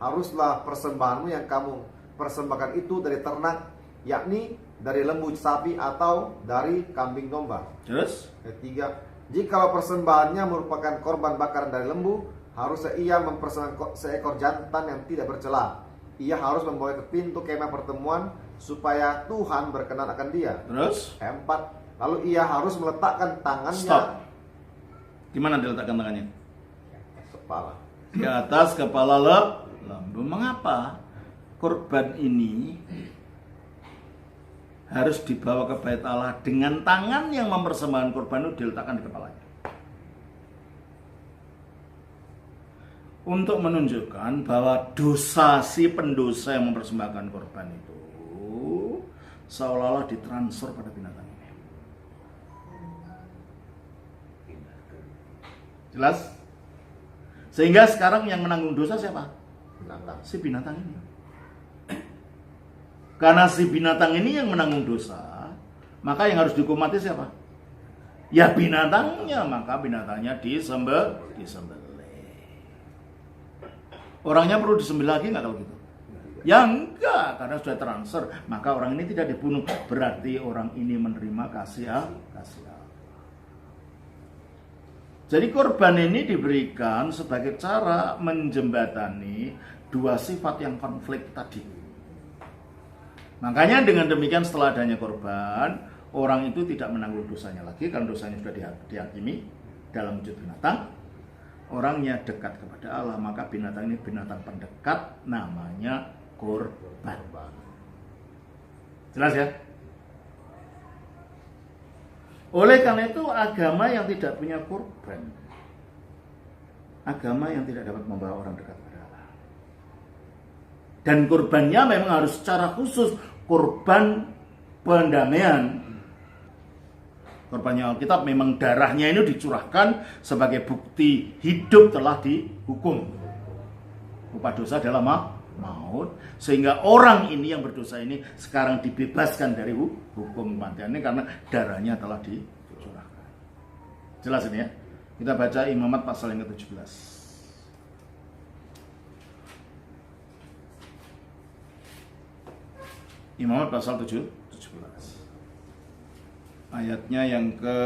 haruslah persembahanmu yang kamu persembahkan itu dari ternak, yakni dari lembu sapi atau dari kambing domba. Terus? Ayat 3. Jikalau persembahannya merupakan korban bakaran dari lembu, harusnya ia mempersembahkan seekor jantan yang tidak bercela. Ia harus membawa ke pintu kemah pertemuan supaya Tuhan berkenan akan dia. Terus? Ayat 4. Lalu ia harus meletakkan tangannya Stop. Di mana diletakkan tangannya? kepala. Di atas kepala lembu. Mengapa korban ini harus dibawa ke bait Allah dengan tangan yang mempersembahkan korban itu diletakkan di kepalanya? Untuk menunjukkan bahwa dosa si pendosa yang mempersembahkan korban itu seolah-olah ditransfer pada binatang ini. Jelas? Sehingga sekarang yang menanggung dosa siapa? Binatang. Si binatang ini. Karena si binatang ini yang menanggung dosa, maka yang harus dihukum mati siapa? Ya binatangnya, maka binatangnya disembelih. Orangnya perlu disembelih lagi nggak kalau gitu? Ya enggak, karena sudah transfer, maka orang ini tidak dibunuh. Berarti orang ini menerima kasih Allah. Jadi korban ini diberikan sebagai cara menjembatani dua sifat yang konflik tadi. Makanya dengan demikian setelah adanya korban, orang itu tidak menanggung dosanya lagi karena dosanya sudah dihakimi dalam wujud binatang. Orangnya dekat kepada Allah, maka binatang ini binatang pendekat, namanya korban. Jelas ya? Oleh karena itu agama yang tidak punya korban, agama yang tidak dapat membawa orang dekat kepada Allah. Dan korbannya memang harus secara khusus korban pendamaian. Korbannya Alkitab memang darahnya ini dicurahkan sebagai bukti hidup telah dihukum. Upah dosa adalah maut. Sehingga orang ini yang berdosa ini sekarang dibebaskan dari hukum kematian ini karena darahnya telah dicurahkan. Jelas ini ya? Kita baca Imamat pasal yang ke-17. Imamat pasal 17. Ayatnya yang ke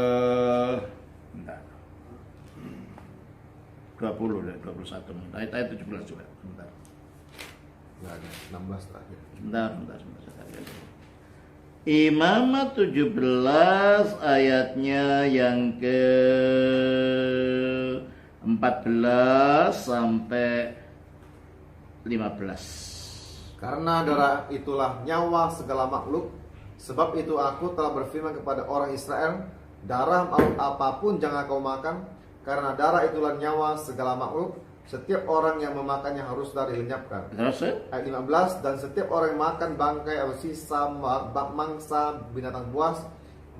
20 dan 21. Ayat 17 juga. Bentar. Enggak ada, 16 terakhir. Bentar. Imamat 17 ayatnya yang ke 14 sampai 15. Karena darah itulah nyawa segala makhluk. Sebab itu aku telah berfirman kepada orang Israel, darah makhluk apapun jangan kau makan, karena darah itulah nyawa segala makhluk. Setiap orang yang memakannya haruslah dilenyapkan. Ayat 15, dan setiap orang yang makan bangkai atau sisa mangsa binatang buas,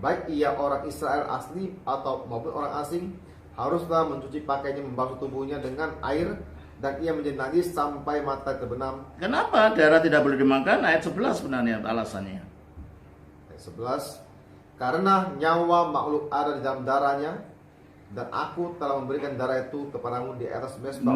baik ia orang Israel asli atau maupun orang asing, haruslah mencuci pakaiannya, membasuh tubuhnya dengan air, dan ia menjadi najis sampai mata terbenam. Kenapa darah tidak boleh dimakan? Ayat 11 sebenarnya alasannya. 11, karena nyawa makhluk ada di dalam darahnya, dan aku telah memberikan darah itu kepadamu di atas mezbah.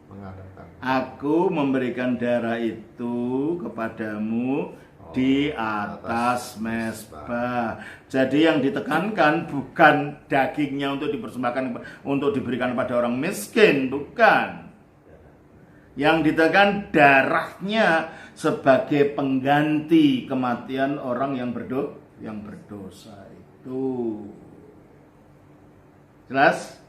Mengadakan. Aku memberikan darah itu kepadamu di atas mezbah. Jadi yang ditekankan bukan dagingnya untuk dipersembahkan untuk diberikan pada orang miskin, bukan. Yang ditekan darahnya sebagai pengganti kematian orang yang berdosa itu. Jelas?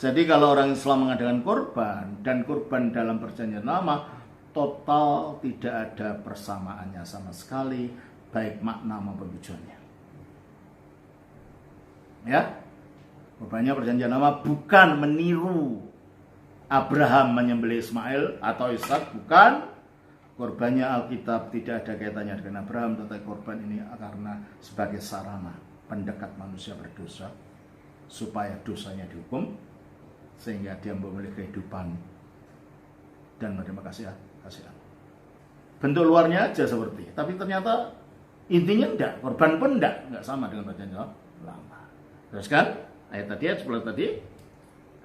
Jadi kalau orang Islam mengadakan korban dan korban dalam perjanjian lama total tidak ada persamaannya sama sekali, baik makna maupun tujuannya. Ya? Korbannya perjanjian lama bukan meniru Abraham menyembelih Ismail atau Ishak, bukan. Korbannya Alkitab tidak ada kaitannya dengan Abraham, tetapi korban ini karena sebagai sarana pendekat manusia berdosa supaya dosanya dihukum sehingga dia memiliki kehidupan dan menerima kasih Allah. Bentuk luarnya aja seperti, tapi ternyata intinya enggak, korban pun enggak sama dengan perjanjian lama. Teruskan ayat tadi, ayat 11 tadi.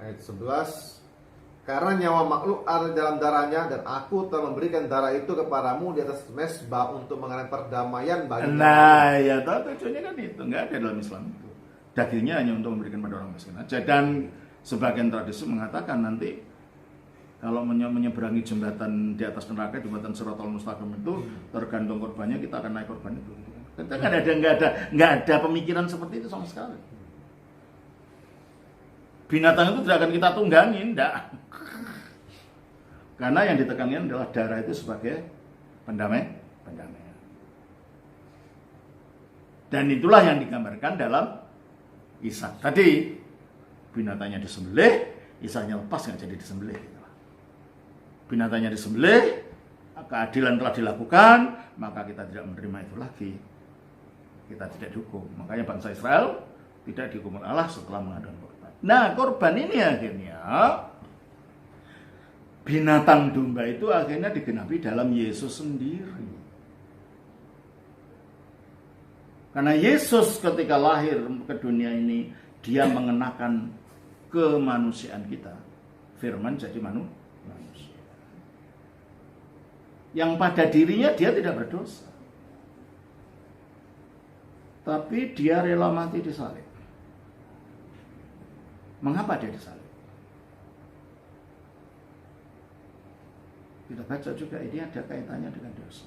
Ayat 11, karena nyawa makhluk ada dalam darahnya, dan aku telah memberikan darah itu kepadamu di atas mezbah untuk mengadakan perdamaian bagi Ya tujuannya kan itu, enggak ada dalam Islam itu. Dagingnya hanya untuk memberikan pada orang miskin aja. Dan sebagian tradisi mengatakan nanti kalau menyeberangi jembatan di atas neraka, jembatan Siratal Mustaqim itu tergantung korbannya, kita akan naik korban itu. Kita nggak ada pemikiran seperti itu sama sekali. Binatang itu tidak akan kita tunggangi, enggak. Karena yang ditekankan adalah darah itu sebagai pendamai. Dan itulah yang digambarkan dalam Ishak. Tadi binatangnya disembelih, Ishaknya lepas nggak jadi disembelih. Binatangnya disembelih, keadilan telah dilakukan, maka kita tidak menerima itu lagi. Kita tidak dihukum. Makanya bangsa Israel tidak dihukum Allah setelah mengadakan korban. Nah, korban ini akhirnya binatang domba itu akhirnya digenapi dalam Yesus sendiri. Karena Yesus ketika lahir ke dunia ini, dia mengenakan kemanusiaan kita. Firman jadi manusia. Yang pada dirinya dia tidak berdosa. Tapi dia rela mati disalib. Mengapa dia disalib? Kita baca juga ini ada kaitannya dengan dosa.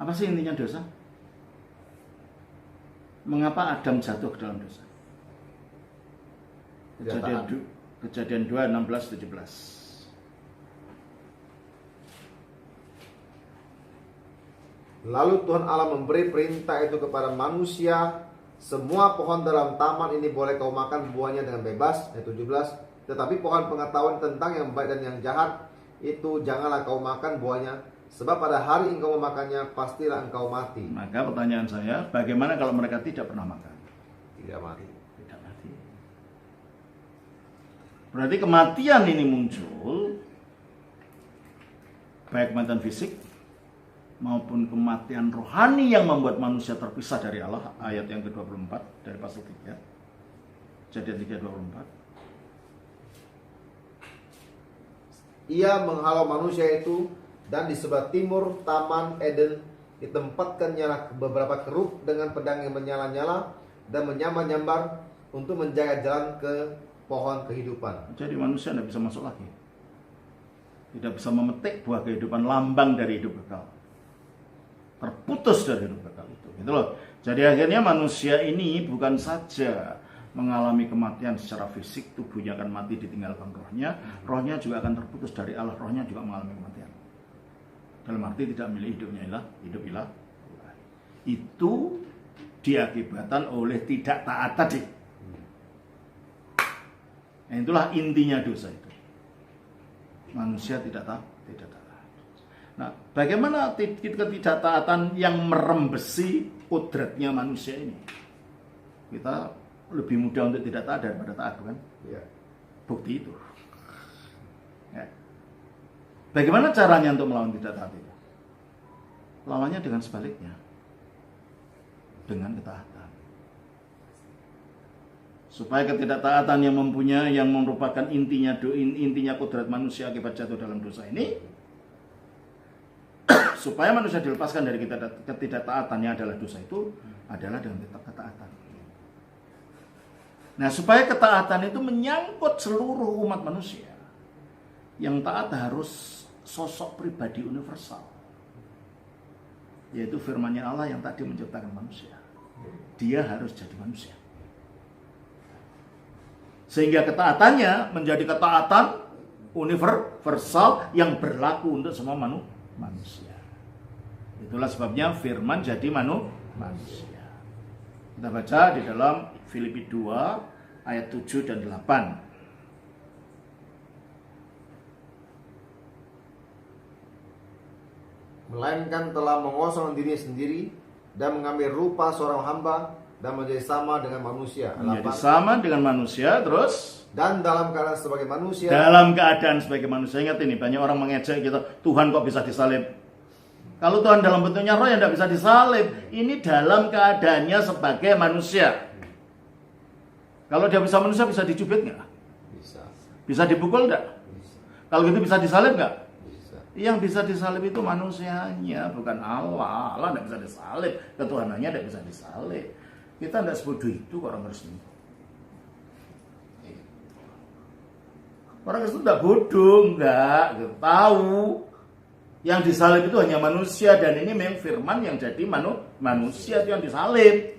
Apa sih intinya dosa? Mengapa Adam jatuh ke dalam dosa? Kejadian 2, 16, 17. Lalu Tuhan Allah memberi perintah itu kepada manusia, semua pohon dalam taman ini boleh kau makan buahnya dengan bebas. Ayat 17. Tetapi pohon pengetahuan tentang yang baik dan yang jahat itu janganlah kau makan buahnya, sebab pada hari engkau memakannya pastilah engkau mati. Maka pertanyaan saya, bagaimana kalau mereka tidak pernah makan? Tidak mati. Tidak mati. Berarti kematian ini muncul baik kematian fisik maupun kematian rohani yang membuat manusia terpisah dari Allah. Ayat yang ke-24 dari pasal 3. Kejadian 3:24. Ia menghalau manusia itu, dan di sebelah timur Taman Eden ditempatkannya beberapa keruk dengan pedang yang menyala-nyala dan menyambar-nyambar untuk menjaga jalan ke pohon kehidupan. Jadi manusia tidak bisa masuk lagi. Tidak bisa memetik buah kehidupan, lambang dari hidup kekal. Terputus dari hidup kekal itu. Gitu loh. Jadi akhirnya manusia ini bukan saja mengalami kematian secara fisik, tubuhnya akan mati ditinggalkan rohnya juga akan terputus dari Allah, rohnya juga mengalami kematian. Dalam arti tidak milih hidupnya hidup ilah. Itu diakibatkan oleh tidak taat tadi. Nah, itulah intinya dosa itu. Manusia tidak taat. Nah, bagaimana ketidaktaatan yang merembesi kodratnya manusia ini? Kita lebih mudah untuk tidak taat daripada taat, bukan? Ya. Bukti itu. Ya. Bagaimana caranya untuk melawan tidak taat itu? Lawannya dengan sebaliknya. Dengan ketaatan. Supaya ketidaktaatan yang merupakan intinya kodrat manusia akibat jatuh dalam dosa ini, supaya manusia dilepaskan dari ketidaktaatan yang adalah dosa itu, adalah dengan ketaatan. Nah, supaya ketaatan itu menyangkut seluruh umat manusia. Yang taat harus sosok pribadi universal, yaitu firman-Nya Allah yang tadi menciptakan manusia. Dia harus jadi manusia. Sehingga ketaatannya menjadi ketaatan universal yang berlaku untuk semua manusia. Itulah sebabnya firman jadi manusia. Kita baca di dalam Filipi 2 ayat 7 dan 8. Melainkan telah mengosongkan dirinya sendiri dan mengambil rupa seorang hamba dan menjadi sama dengan manusia. Menjadi sama dengan manusia, terus dan dalam keadaan sebagai manusia. Dalam keadaan sebagai manusia. Ingat ini, banyak orang mengejek gitu, Tuhan kok bisa disalib? Kalau Tuhan dalam bentuknya roh yang tidak bisa disalib. Ini dalam keadaannya sebagai manusia. Kalau dia bisa manusia, bisa dicubit nggak? Bisa. Bisa dipukul nggak? Bisa. Kalau gitu bisa disalib nggak? Bisa. Yang bisa disalib itu manusianya, bukan Allah. Allah tidak bisa disalib, ketuhanannya tidak bisa disalib. Kita tidak sebodoh itu orang Kristen. Orang Kristen tidak bodoh, enggak tahu. Yang disalib itu hanya manusia, dan ini memang firman yang jadi manusia itu yang disalib.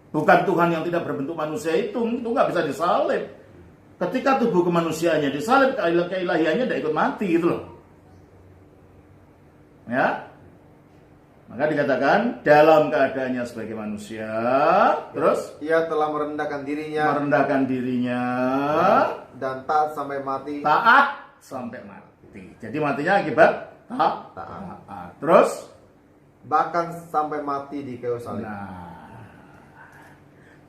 Bukan Tuhan yang tidak berbentuk manusia itu nggak bisa disalib. Ketika tubuh kemanusiaannya disalib, keilahiannya tidak ikut mati gitu loh. Ya. Maka dikatakan dalam keadaannya sebagai manusia, terus Ia telah merendahkan dirinya dan taat sampai mati. Taat sampai mati. Jadi matinya akibat taat. Terus Bahkan sampai mati di kayu salib. nah,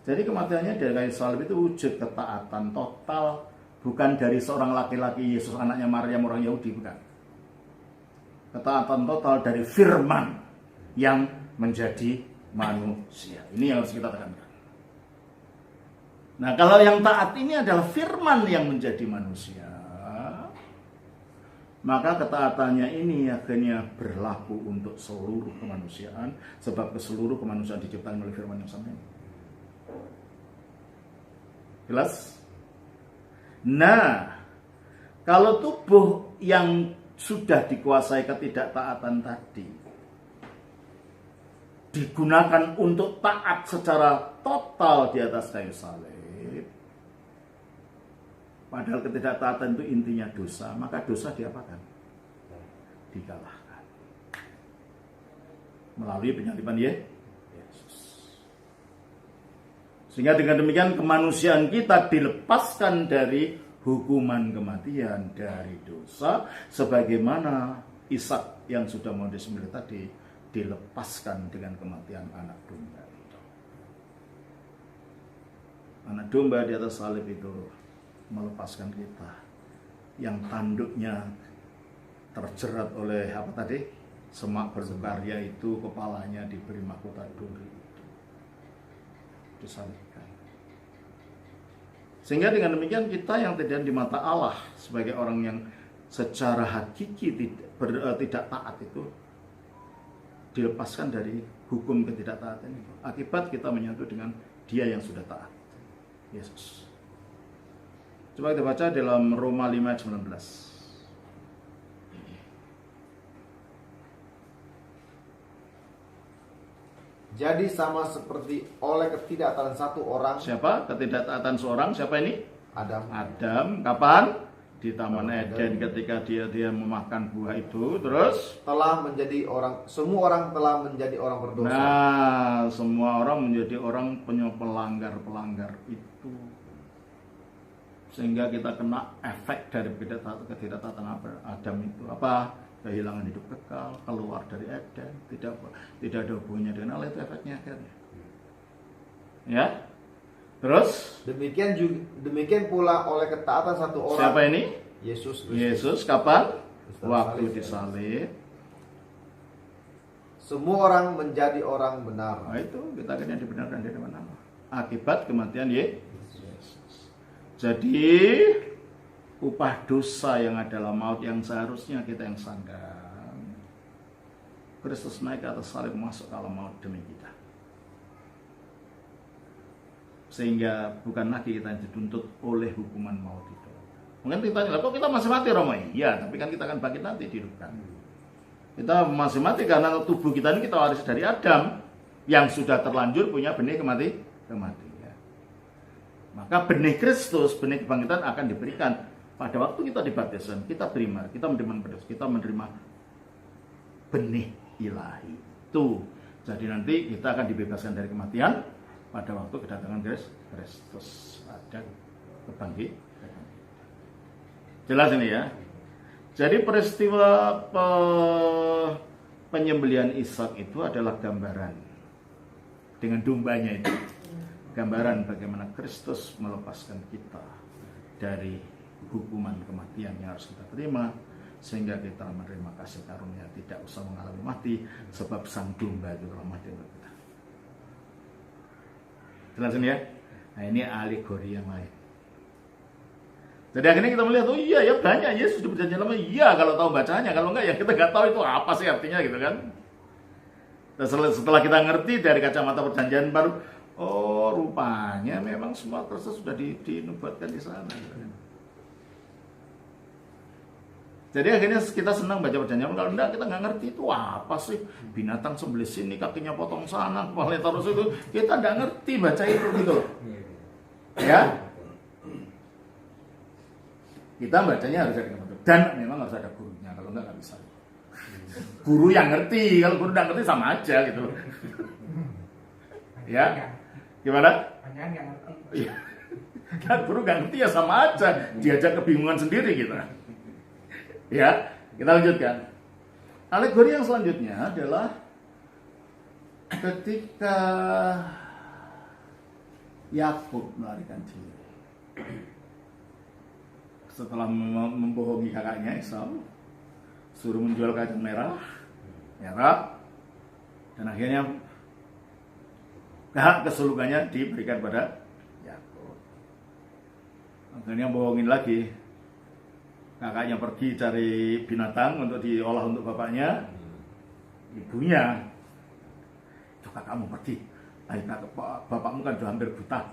jadi kematiannya dari kayu salib itu wujud ketaatan total, bukan dari seorang laki-laki Yesus anaknya Maryam orang Yahudi, bukan. Ketaatan total dari firman yang menjadi manusia. Ini yang harus kita tekankan. Nah, kalau yang taat ini adalah firman yang menjadi manusia, maka ketaatannya ini akhirnya berlaku untuk seluruh kemanusiaan, sebab seluruh kemanusiaan diciptakan oleh firman yang sama ini. Jelas? Nah, kalau tubuh yang sudah dikuasai ketidaktaatan tadi digunakan untuk taat secara total di atas kayu salib, padahal ketidaktaatan itu intinya dosa, maka dosa diapakan? Dikalahkan melalui penyaliban Yesus. Sehingga dengan demikian kemanusiaan kita dilepaskan dari hukuman kematian, dari dosa, sebagaimana Ishak yang sudah mau disembelih tadi dilepaskan dengan kematian anak domba itu. Anak domba di atas salib itu melepaskan kita yang tanduknya terjerat oleh apa tadi? Semak berkarya itu, kepalanya diberi mahkota duri itu. Disalibkan. Sehingga dengan demikian kita yang tidak di mata Allah sebagai orang yang secara hakiki tidak taat itu dilepaskan dari hukum ketidaktaatan itu. Akibat kita menyatu dengan Dia yang sudah taat, Yesus. Coba kita baca dalam Roma 5:19. Jadi sama seperti oleh ketidaktaatan satu orang. Siapa? Ketidaktaatan seorang. Siapa ini? Adam. Kapan? Di Taman Eden ketika dia memakan buah itu, terus telah menjadi orang, semua orang telah menjadi orang berdosa. Nah, semua orang menjadi orang pelanggar itu. Sehingga kita kena efek dari ketidaktaatan Adam itu. Apa? Kehilangan hidup kekal, keluar dari Eden, tidak ada hubungannya dengan Allah, itu efeknya akhirnya. Ya. Terus demikian pula oleh ketaatan satu orang. Siapa ini? Yesus. Yesus kapan? Waktu disalib. Semua orang menjadi orang benar. Nah, itu kita akhirnya dibenarkan dari mana? Akibat kematian Yesus. Jadi upah dosa yang adalah maut yang seharusnya kita yang sandang. Kristus naik ke atas salib, masuk ke alam maut demi kita. Sehingga bukan lagi kita dituntut oleh hukuman maut itu. Mungkin kita tanya, kok kita masih mati Romo? Iya, tapi kan kita akan bangkit nanti dihidupkan. Kita masih mati karena tubuh kita ini kita warisi dari Adam yang sudah terlanjur punya benih kematian. Maka benih Kristus, benih kebangkitan akan diberikan pada waktu kita dibaptisan. Kita menerima benih ilahi itu. Jadi nanti kita akan dibebaskan dari kematian pada waktu kedatangan Kristus, ada kebangkitan. Jelas ini ya. Jadi peristiwa penyembelihan Ishak itu adalah gambaran dengan dombanya itu. Gambaran bagaimana Kristus melepaskan kita dari hukuman kematian yang harus kita terima, sehingga kita menerima kasih karunia, tidak usah mengalami mati, sebab sang domba itu telah mati untuk kita. Jelas ini ya. Nah, ini alegori yang lain. Jadi akhirnya kita melihat, oh iya ya banyak Yesus di perjanjian lama. Iya kalau tahu bacanya, kalau enggak ya kita nggak tahu itu apa sih artinya gitu kan. Dan setelah kita ngerti dari kacamata perjanjian baru, oh rupanya memang semua Kristus sudah dinubuatkan di sana. Gitu kan. Jadi akhirnya kita senang baca perjanjian. Kalau enggak kita nggak ngerti itu apa sih, binatang sebelah sini kakinya potong sana, kepala taruh situ. Kita nggak ngerti baca itu gitu loh. Ya, kita bacanya harus ada guru, dan memang harus ada gurunya. Kalau enggak bisa. Guru yang ngerti, kalau guru nggak ngerti sama aja gitu loh. Ya, gimana? Panjangan nggak ngerti. Iya. Kan guru nggak ngerti ya sama aja, diajak kebingungan sendiri gitu. Ya, kita lanjutkan. Alegori yang selanjutnya adalah ketika Yakub melarikan diri. Setelah membohongi kakaknya Esau, suruh menjual kacang merah, dan akhirnya hak kesulungannya diberikan pada Yakub. Akhirnya bohongin lagi. Kakaknya pergi cari binatang untuk diolah untuk bapaknya. Ibunya, itu kakakmu pergi. Bapakmu kan sudah hampir buta.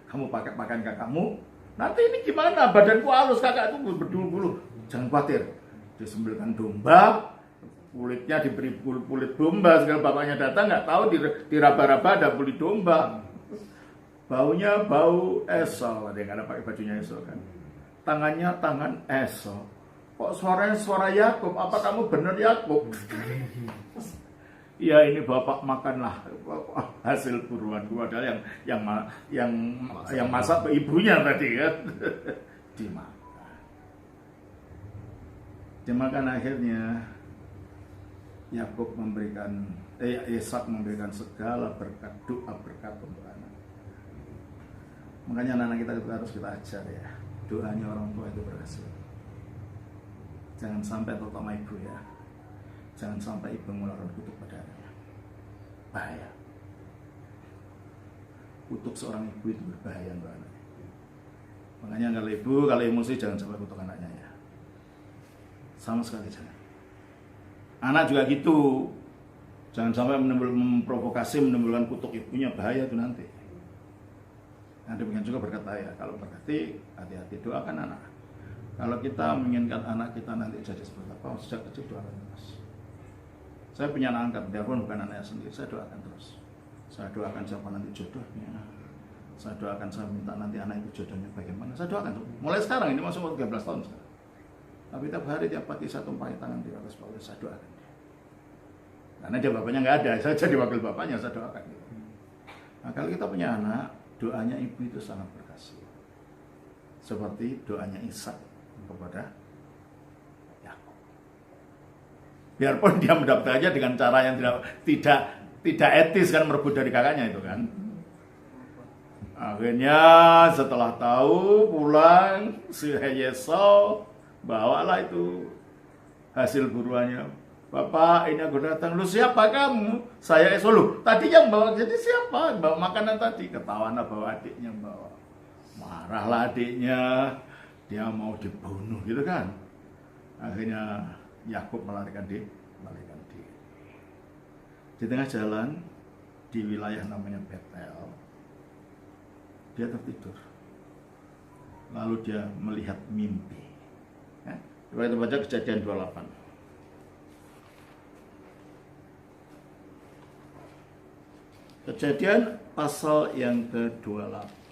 Kamu pakai pakaian kakakmu. Nanti ini gimana? Badanku halus, kakak itu berdulu-bulu. Jangan khawatir. Disembelihkan domba, kulitnya diberi kulit domba. Segala bapaknya datang nggak tahu diraba-raba ada kulit domba. Baunya bau Esau. Ada yang ada pakai bajunya Esau kan. Tangannya tangan Esau. Kok suaranya suara Yakub? Apa kamu benar Yakub? Ya ini bapak makanlah hasil buruanku, padahal yang masak ibunya tadi kan. Dimakan akhirnya Yakub memberikan Ishak memberikan segala berkat, doa berkat untuk anak. Makanya anak-anak kita harus kita ajar ya. Doanya orang tua itu berhasil. Jangan sampai terutama ibu ya. Jangan sampai ibu mengeluarkan kutuk pada anaknya. Bahaya. Kutuk seorang ibu itu berbahaya untuk anaknya. Makanya kalau emosi jangan sampai kutuk anaknya ya. Sama sekali jangan. Anak juga gitu. Jangan sampai memprovokasi, menimbulkan kutuk ibunya, bahaya itu nanti. Nah, demikian juga berkata ya, kalau berkati hati-hati, doakan anak. Kalau kita menginginkan anak kita nanti jadi seperti apa, sejak kecil doakan terus. Saya punya anak angkat, biarpun bukan anaknya sendiri, saya doakan terus. Saya doakan siapa nanti jodohnya. Saya doakan, saya minta nanti anak itu jodohnya bagaimana. Saya doakan terus. Mulai sekarang, ini masuk 13 tahun sekarang. Tapi tiap hari, tiap pagi saya tumpahi tangan di atas bawah, saya doakan dia. Karena dia bapaknya nggak ada, saya jadi wakil bapaknya, saya doakan dia. Nah, kalau kita punya anak, doanya ibu itu sangat berhasil. Seperti doanya Ishak kepada Yakub. Biarpun dia mendapatkannya dengan cara yang tidak etis kan, merebut dari kakaknya itu kan. Akhirnya setelah tahu pulang si Esau bawalah itu hasil buruannya. Bapak, ini aku datang. Lu siapa kamu? Saya Esau. Lu tadi yang bawa, jadi siapa? Bawa makanan tadi. Ketahuan bawa adiknya bawa. Marahlah adiknya. Dia mau dibunuh gitu kan. Akhirnya Yakub melarikan diri. Di tengah jalan di wilayah namanya Betel, dia tertidur. Lalu dia melihat mimpi. Ya? Coba kita baca Kejadian 28. Kejadian pasal yang ke-28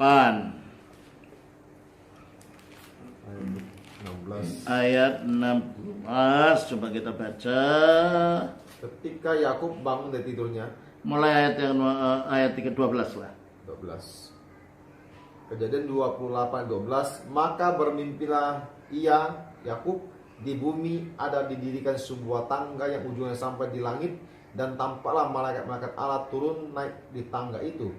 ayat 16. Coba kita baca. Ketika Yakub bangun dari tidurnya, mulai ayat 12 lah. 12. Kejadian 28:12, maka bermimpilah ia Yakub, di bumi ada didirikan sebuah tangga yang ujungnya sampai di langit, dan tampaklah malaikat-malaikat Allah turun naik di tangga itu.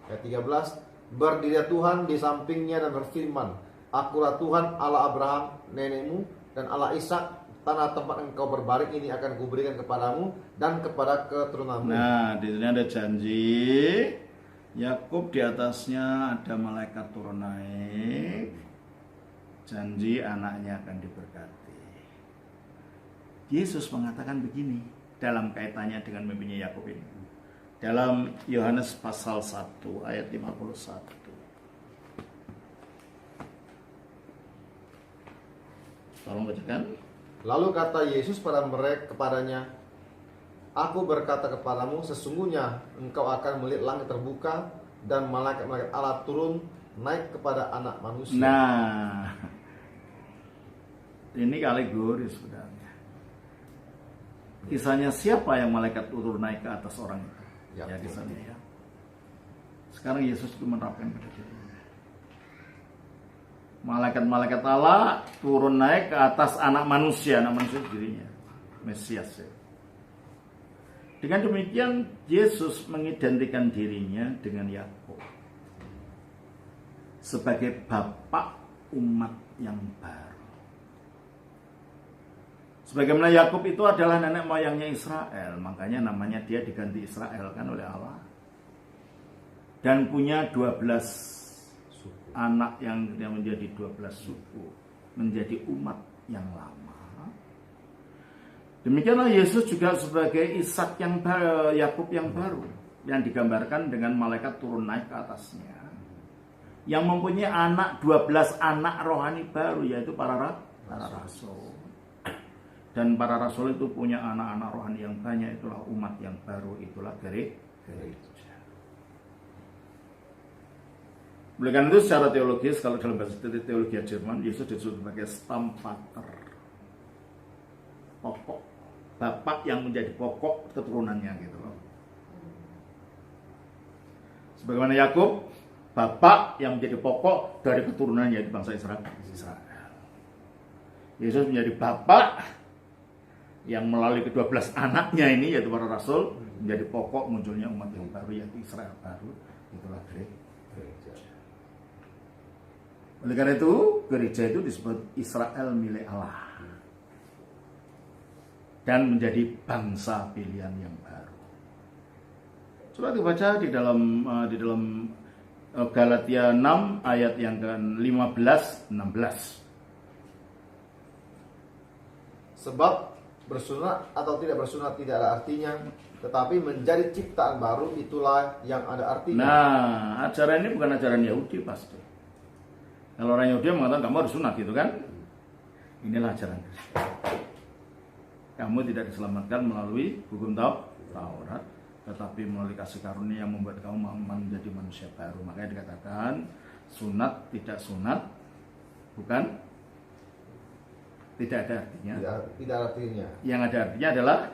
Ayat 13, berdiri Tuhan di sampingnya dan berfirman, akulah Tuhan Allah Abraham nenekmu dan Allah Ishak, tanah tempat engkau berbaring ini akan kuberikan kepadamu dan kepada keturunanmu. Nah, di sini ada janji Yakub, di atasnya ada malaikat turun naik. Janji anaknya akan diberkati. Yesus mengatakan begini dalam kaitannya dengan mimpinya Yakub ini. Dalam Yohanes pasal 1 ayat 51. Tolong bacakan. Lalu kata Yesus kepadanya, Aku berkata kepadamu, sesungguhnya engkau akan melihat langit terbuka dan malaikat-malaikat Allah turun naik kepada anak manusia. Nah, ini alegoris sebenarnya. Kisahnya siapa yang malaikat turun naik ke atas orang itu? Ya, Kisahnya ya. Sekarang Yesus itu menerapkan pada dirinya. Malaikat-malaikat Allah turun naik ke atas anak manusia dirinya, Mesias ya. Dengan demikian Yesus mengidentikan dirinya dengan Yakub sebagai bapak umat yang baru. Sebagaimana Yakub itu adalah nenek moyangnya Israel, makanya namanya dia diganti Israel kan oleh Allah. Dan punya 12 anak yang menjadi 12 suku, menjadi umat yang lama. Demikianlah Yesus juga sebagai Ishak yang baru, Yakub yang baru, yang digambarkan dengan malaikat turun naik ke atasnya, yang mempunyai 12 anak rohani baru, yaitu para rasul. Dan para rasul itu punya anak-anak rohani yang banyak, itulah umat yang baru, itulah gereja. Oleh karena itu secara teologis, kalau dalam bahasa teologi Jerman, Yesus disebut sebagai Stammvater, pokok, bapak yang menjadi pokok keturunannya gitu loh. Sebagaimana Yakub, bapak yang menjadi pokok dari keturunannya, yaitu bangsa Israel. Yesus menjadi bapak yang melalui ke-12 anaknya ini, yaitu para rasul, menjadi pokok munculnya umat yang baru, yaitu Israel baru. Itulah gereja. Oleh karena itu, gereja itu disebut Israel milik Allah dan menjadi bangsa pilihan yang baru. Coba dibaca di dalam Galatia 6 ayat yang ke-15-16. Sebab bersunat atau tidak bersunat tidak ada artinya, tetapi menjadi ciptaan baru itulah yang ada artinya. Nah, ajaran ini bukan ajaran Yahudi pasti. Kalau orang Yahudi mengatakan kamu harus sunat gitu kan? Inilah ajaran Kristen. Kamu tidak diselamatkan melalui hukum Taurat, tetapi melalui kasih karunia yang membuat kamu menjadi manusia baru. Makanya dikatakan sunat tidak sunat bukan tidak ada artinya. Tidak ada artinya. Yang ada artinya adalah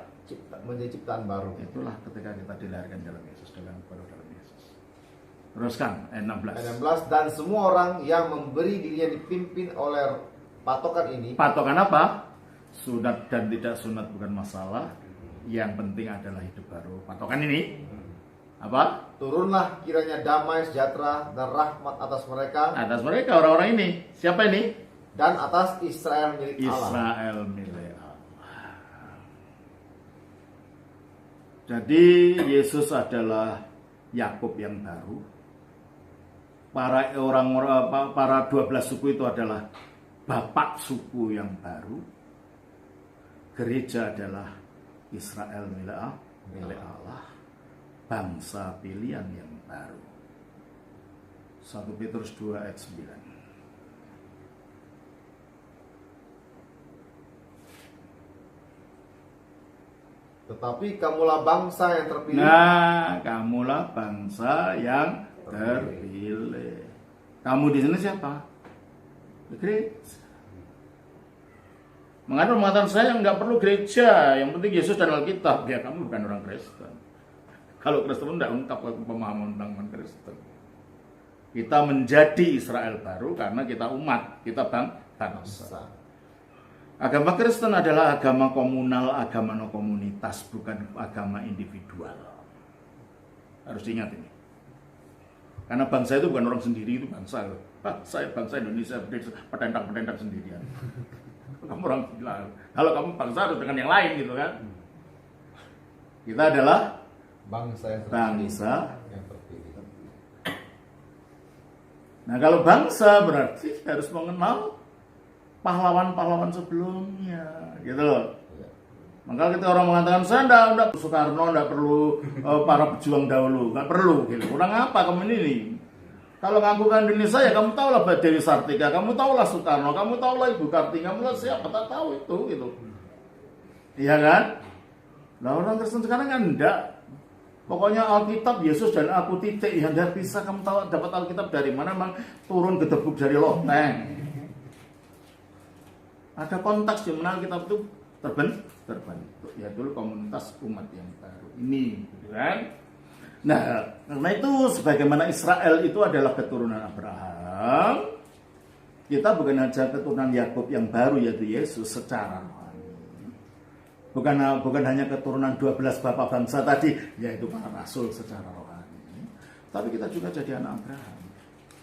menjadi ciptaan baru. Itulah ketika kita dilahirkan dalam Yesus, dalam Yesus. Teruskan ayat 16. Ayat 16, dan semua orang yang memberi dirinya dipimpin oleh patokan ini. Patokan apa? Sunat dan tidak sunat bukan masalah. Yang penting adalah hidup baru. Patokan ini apa? Turunlah kiranya damai, sejahtera, dan rahmat atas mereka. Atas mereka, orang-orang ini. Siapa ini? Dan atas Israel milik Allah. Israel milik Allah. Jadi Yesus adalah Yakub yang baru. Para 12 suku itu adalah bapak suku yang baru. Gereja adalah Israel milik Allah, bangsa pilihan yang baru. 1 Petrus 2 ayat 9. Tetapi kamulah bangsa yang terpilih. Nah, kamulah bangsa yang terpilih. Kamu di sini siapa? Gereja. Mengatakan saya nggak perlu gereja, yang penting Yesus dan Alkitab. Ya, kamu bukan orang Kristen. Kalau Kristen tidak lengkap pemahaman tentang Kristen. Kita menjadi Israel baru karena kita umat, kita bangsa. Agama Kristen adalah agama komunal, agama no komunitas, bukan agama individual. Harus diingat ini. Karena bangsa itu bukan orang sendiri, itu bangsa. Bangsa Indonesia petentang-petentang sendirian. Kamu orang gila. Kalau kamu bangsa harus dengan yang lain gitu kan. Kita adalah bangsa yang terpilih. Nah, kalau bangsa berarti harus mengenal pahlawan-pahlawan sebelumnya, gitu loh. Maka kita orang mengatakan saya enggak Soekarno, enggak perlu para pejuang dahulu, enggak perlu gitu. Kurang apa kamu ini? Kalau ngakukan Indonesia ya kamu tahulah Mbak Dewi Sartika, kamu tahulah Soekarno, kamu tahulah Ibu Kartini, kamu tahu siapa, tak tahu itu gitu. Iya kan? Nah orang Kristen sekarang kan enggak. Pokoknya Alkitab Yesus dan aku titik. Ya enggak bisa kamu tahu dapat Alkitab dari mana, memang turun gedebuk dari loteng. Ada konteks di mana Alkitab itu terbentuk. Ya dulu komunitas umat yang baru ini, gitu kan? Nah, karena itu sebagaimana Israel itu adalah keturunan Abraham, kita bukan hanya keturunan Yakub yang baru yaitu Yesus secara rohani. Bukan hanya keturunan 12 bapak bangsa tadi, yaitu para rasul secara rohani. Tapi kita juga jadi anak Abraham.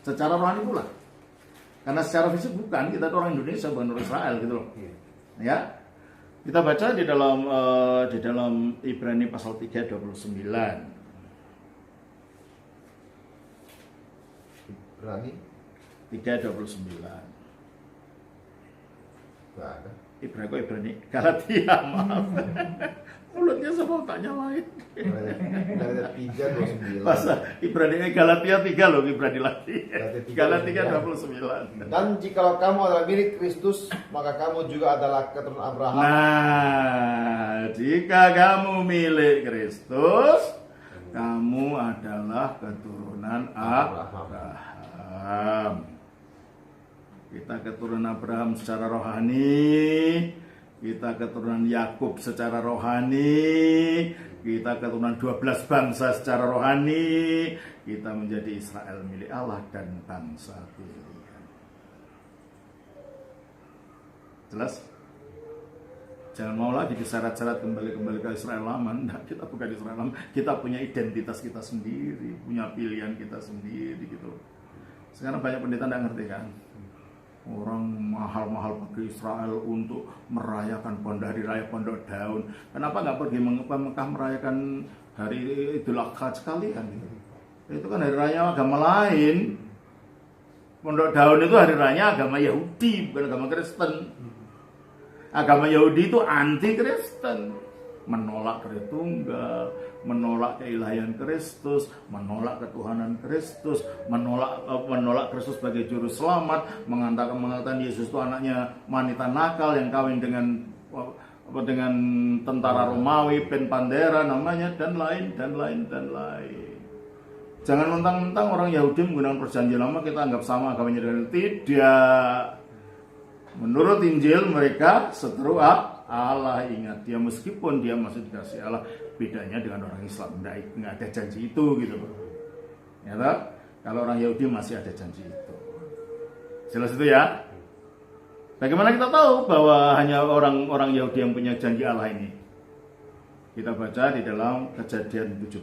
Secara rohani pula. Karena secara fisik bukan, kita itu orang Indonesia, bukan orang Israel gitu loh. Ya. Kita baca di dalam Ibrani pasal 3:29. Ibrani 3:29. nggak ada. Ibrani Galatia, maaf. Mulutnya sama otaknya lain. Ada 3:29. Masa Ibrani Galatia 3 loh, Ibrani lagi. Galatia 29. Dan jikalau kamu adalah milik Kristus, maka kamu juga adalah keturunan Abraham. Nah, jika kamu milik Kristus, kamu adalah keturunan Abraham. Kita keturunan Abraham secara rohani, kita keturunan Yakub secara rohani, kita keturunan 12 bangsa secara rohani, kita menjadi Israel milik Allah dan bangsa pilihan. Jelas? Jangan mau lagi disyarat-syarat kembali ke Israel lama. Nah, kita bukan Israel lama, kita punya identitas kita sendiri, punya pilihan kita sendiri gitu. Sekarang banyak pendeta tidak ngerti kan? Orang mahal-mahal pergi Israel untuk merayakan hari raya Pondok Daun. Kenapa nggak pergi Mekah merayakan hari Idul Adha sekalian gitu? Itu kan hari raya agama lain. Pondok Daun itu hari raya agama Yahudi, bukan agama Kristen. Agama Yahudi itu anti Kristen, menolak Tritunggal, menolak keilahian Kristus, menolak ketuhanan Kristus, menolak Kristus sebagai juru selamat, mengatakan Yesus itu anaknya wanita nakal yang kawin dengan tentara Romawi, Pen Pandera namanya, dan lain. Jangan mentang-mentang orang Yahudi menggunakan perjanjian lama kita anggap sama agamanya dengan tidak. Menurut Injil mereka seteru Allah, ingat dia meskipun dia masih dikasih Allah, bedanya dengan orang Islam nggak ada janji itu gitu. Ya toh? Kalau orang Yahudi masih ada janji itu. Jelas itu ya. Bagaimana kita tahu bahwa hanya orang Yahudi yang punya janji Allah ini? Kita baca di dalam Kejadian 17.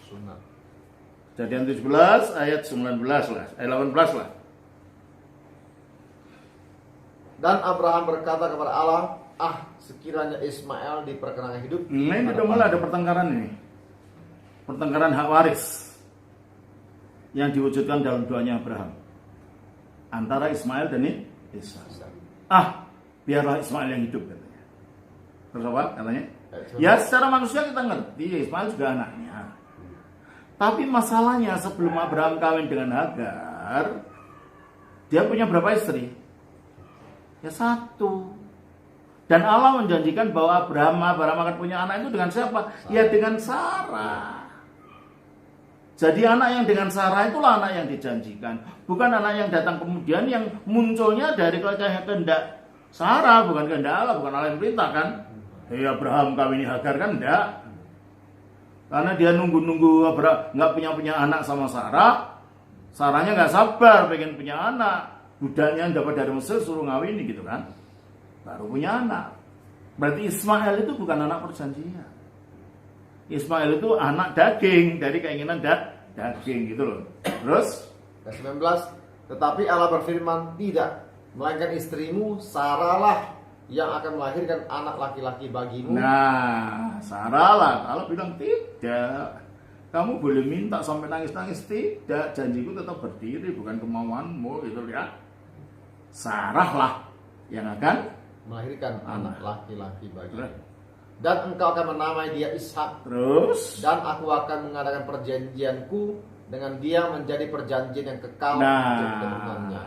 Sunat. Kejadian 17 ayat 19 lah, ayat 18 lah. Dan Abraham berkata kepada Allah, sekiranya Ismail diperkenankan hidup. Nah ini udah mulai ada pertengkaran ini. Pertengkaran hak waris yang diwujudkan dalam doanya Abraham antara Ismail dan Ishak. Biarlah Ismail yang hidup katanya. Terus apa katanya? Ya secara manusia kita ngerti Ismail juga anaknya. Tapi masalahnya sebelum Abraham kawin dengan Hagar, dia punya berapa istri? Ya 1. Dan Allah menjanjikan bahwa Abraham akan punya anak itu dengan siapa? Ya dengan Sarah. Jadi anak yang dengan Sarah itulah anak yang dijanjikan. Bukan anak yang datang kemudian yang munculnya dari kehendak Sarah, bukan kehendak Allah, bukan Allah yang perintah kan? Abraham kawini Hagar kan enggak. Karena dia nunggu Abraham nggak punya anak sama Sarah. Sarahnya nggak sabar pengen punya anak. Budaknya dapat dari Mesir suruh ngawini gitu kan. Baru punya anak. Berarti Ismail itu bukan anak perjanjian. Ismail itu anak daging dari keinginan daging gitu loh. Terus Ayat 19, tetapi Allah berfirman, tidak, melainkan istrimu Sarah lah yang akan melahirkan anak laki-laki bagimu. Nah, Sarah lah. Allah bilang tidak. Kamu boleh minta sampai nangis-nangis, tidak. Janjiku tetap berdiri, bukan kemauanmu gitu ya. Sarah lah yang akan melahirkan anak laki-laki bagimu. dan engkau akan menamai dia Ishak, Terus, dan aku akan mengadakan perjanjianku dengan dia menjadi perjanjian yang kekal untuk keturunannya.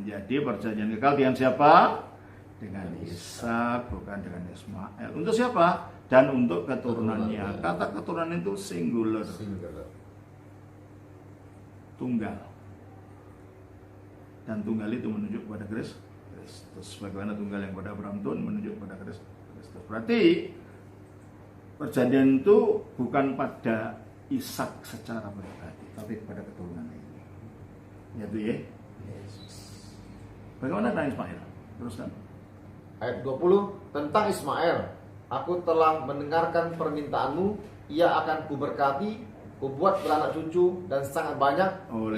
menjadi perjanjian kekal dengan siapa? Dengan Ishak, bukan dengan Ismail. Untuk siapa? Dan untuk keturunannya. Kata keturunan itu singular, tunggal. Dan tunggal itu menunjuk kepada Kristus. Bagaimana tunggal yang pada Abraham itu menunjuk kepada Kristus. Berarti perjanjian itu bukan pada Ishak secara pribadi, tapi pada keturunan ini. Yaitu Yesus. Bagaimana dengan Ismail? Teruskan. Ayat 20 tentang Ismail, aku telah mendengarkan permintaanmu, ia akan kuberkati, kubuat beranak cucu dan sangat banyak,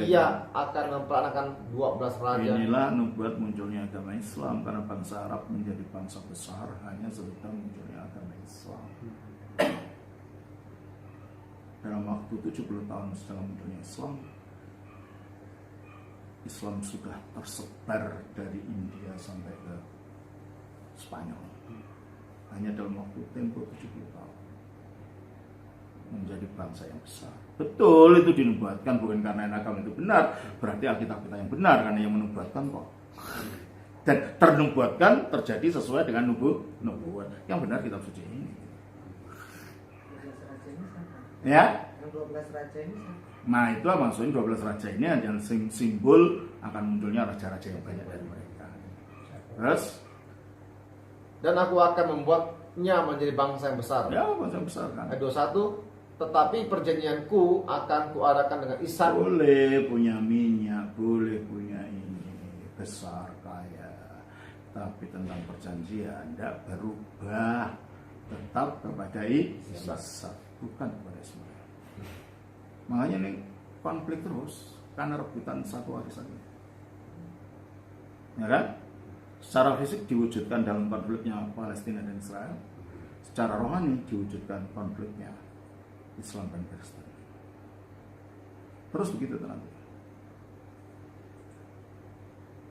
ia akan memperanakan 12 raja. Inilah nubuat munculnya agama Islam, karena bangsa Arab menjadi bangsa besar hanya setelah munculnya agama Islam. Dalam waktu 70 tahun setelah munculnya Islam, Islam sudah tersebar dari India sampai ke Spanyol. Hanya dalam waktu tempo 70 tahun menjadi bangsa yang besar. Betul, itu dinubuatkan, bukan karena agama itu benar, berarti Alkitab kita yang benar, karena yang menubuatkan kok. Dan ternubuatkan terjadi sesuai dengan nubuat. Yang benar kitab suci ini. Ya? Yang 12 raja ini Nah, itulah maksudnya 12 raja ini adalah simbol akan munculnya raja-raja yang banyak dari mereka. Terus, dan aku akan membuatnya menjadi bangsa yang besar. ya bangsa yang besar kan. Ayat 21, tetapi perjanjianku akan kuadakan dengan Ishak. Boleh punya minyak, boleh punya ini, besar, kaya. Tapi tentang perjanjian tidak berubah. Tetap kepada Ishak, bukan kepada Ismail. Makanya ini konflik terus karena rebutan satu warisan. Ya kan? Secara fisik diwujudkan dalam konfliknya Palestina dan Israel. Secara rohani diwujudkan konfliknya Islam dan Kristen. Terus begitu nanti.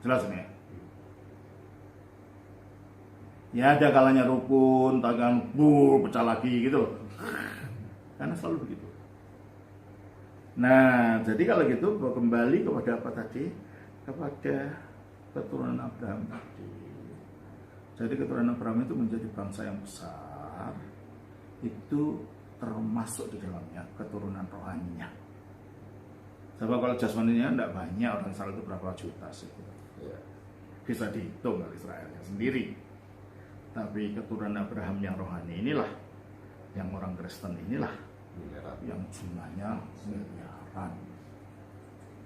Jelas ini ya? Ya ada kalanya rukun, tagan, pecah lagi gitu. Karena selalu begitu. Nah, jadi kalau gitu kembali kepada apa tadi? Kepada keturunan Abraham tadi. Jadi keturunan Abraham itu menjadi bangsa yang besar. Itu termasuk di dalamnya keturunan rohaninya. Sebab kalau jasmaninya tidak banyak, orang Israel itu berapa juta sih? Bisa dihitung dari Israelnya sendiri. Tapi keturunan Abraham yang rohani inilah, yang orang Kristen inilah, yang jumlahnya miliaran.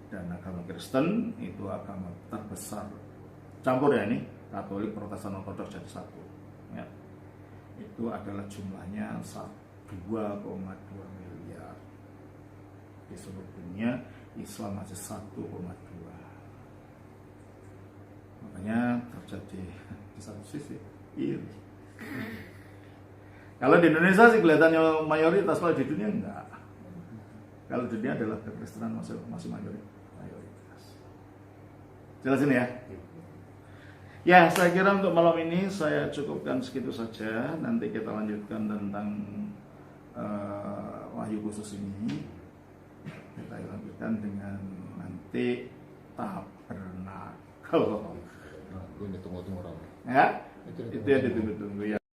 Dan agama Kristen itu agama terbesar, campur ya ini, Katolik, Protestan, Ortodoks jadi satu. Ya. Itu adalah jumlahnya 2,2 miliar. Di seluruh dunia Islam masih 1,2. Makanya terjadi di satu sisi iri. Kalau di Indonesia sih kelihatannya mayoritas, kalau di dunia enggak. Kalau di dunia adalah kekristenan masih mayoritas. Jelas ini ya? Ya, saya kira untuk malam ini saya cukupkan segitu saja. Nanti kita lanjutkan tentang wahyu khusus ini. Kita lanjutkan dengan nanti tabernakel. Ini tunggu-tunggu. Ya, itu yang ditunggu-tunggu ya.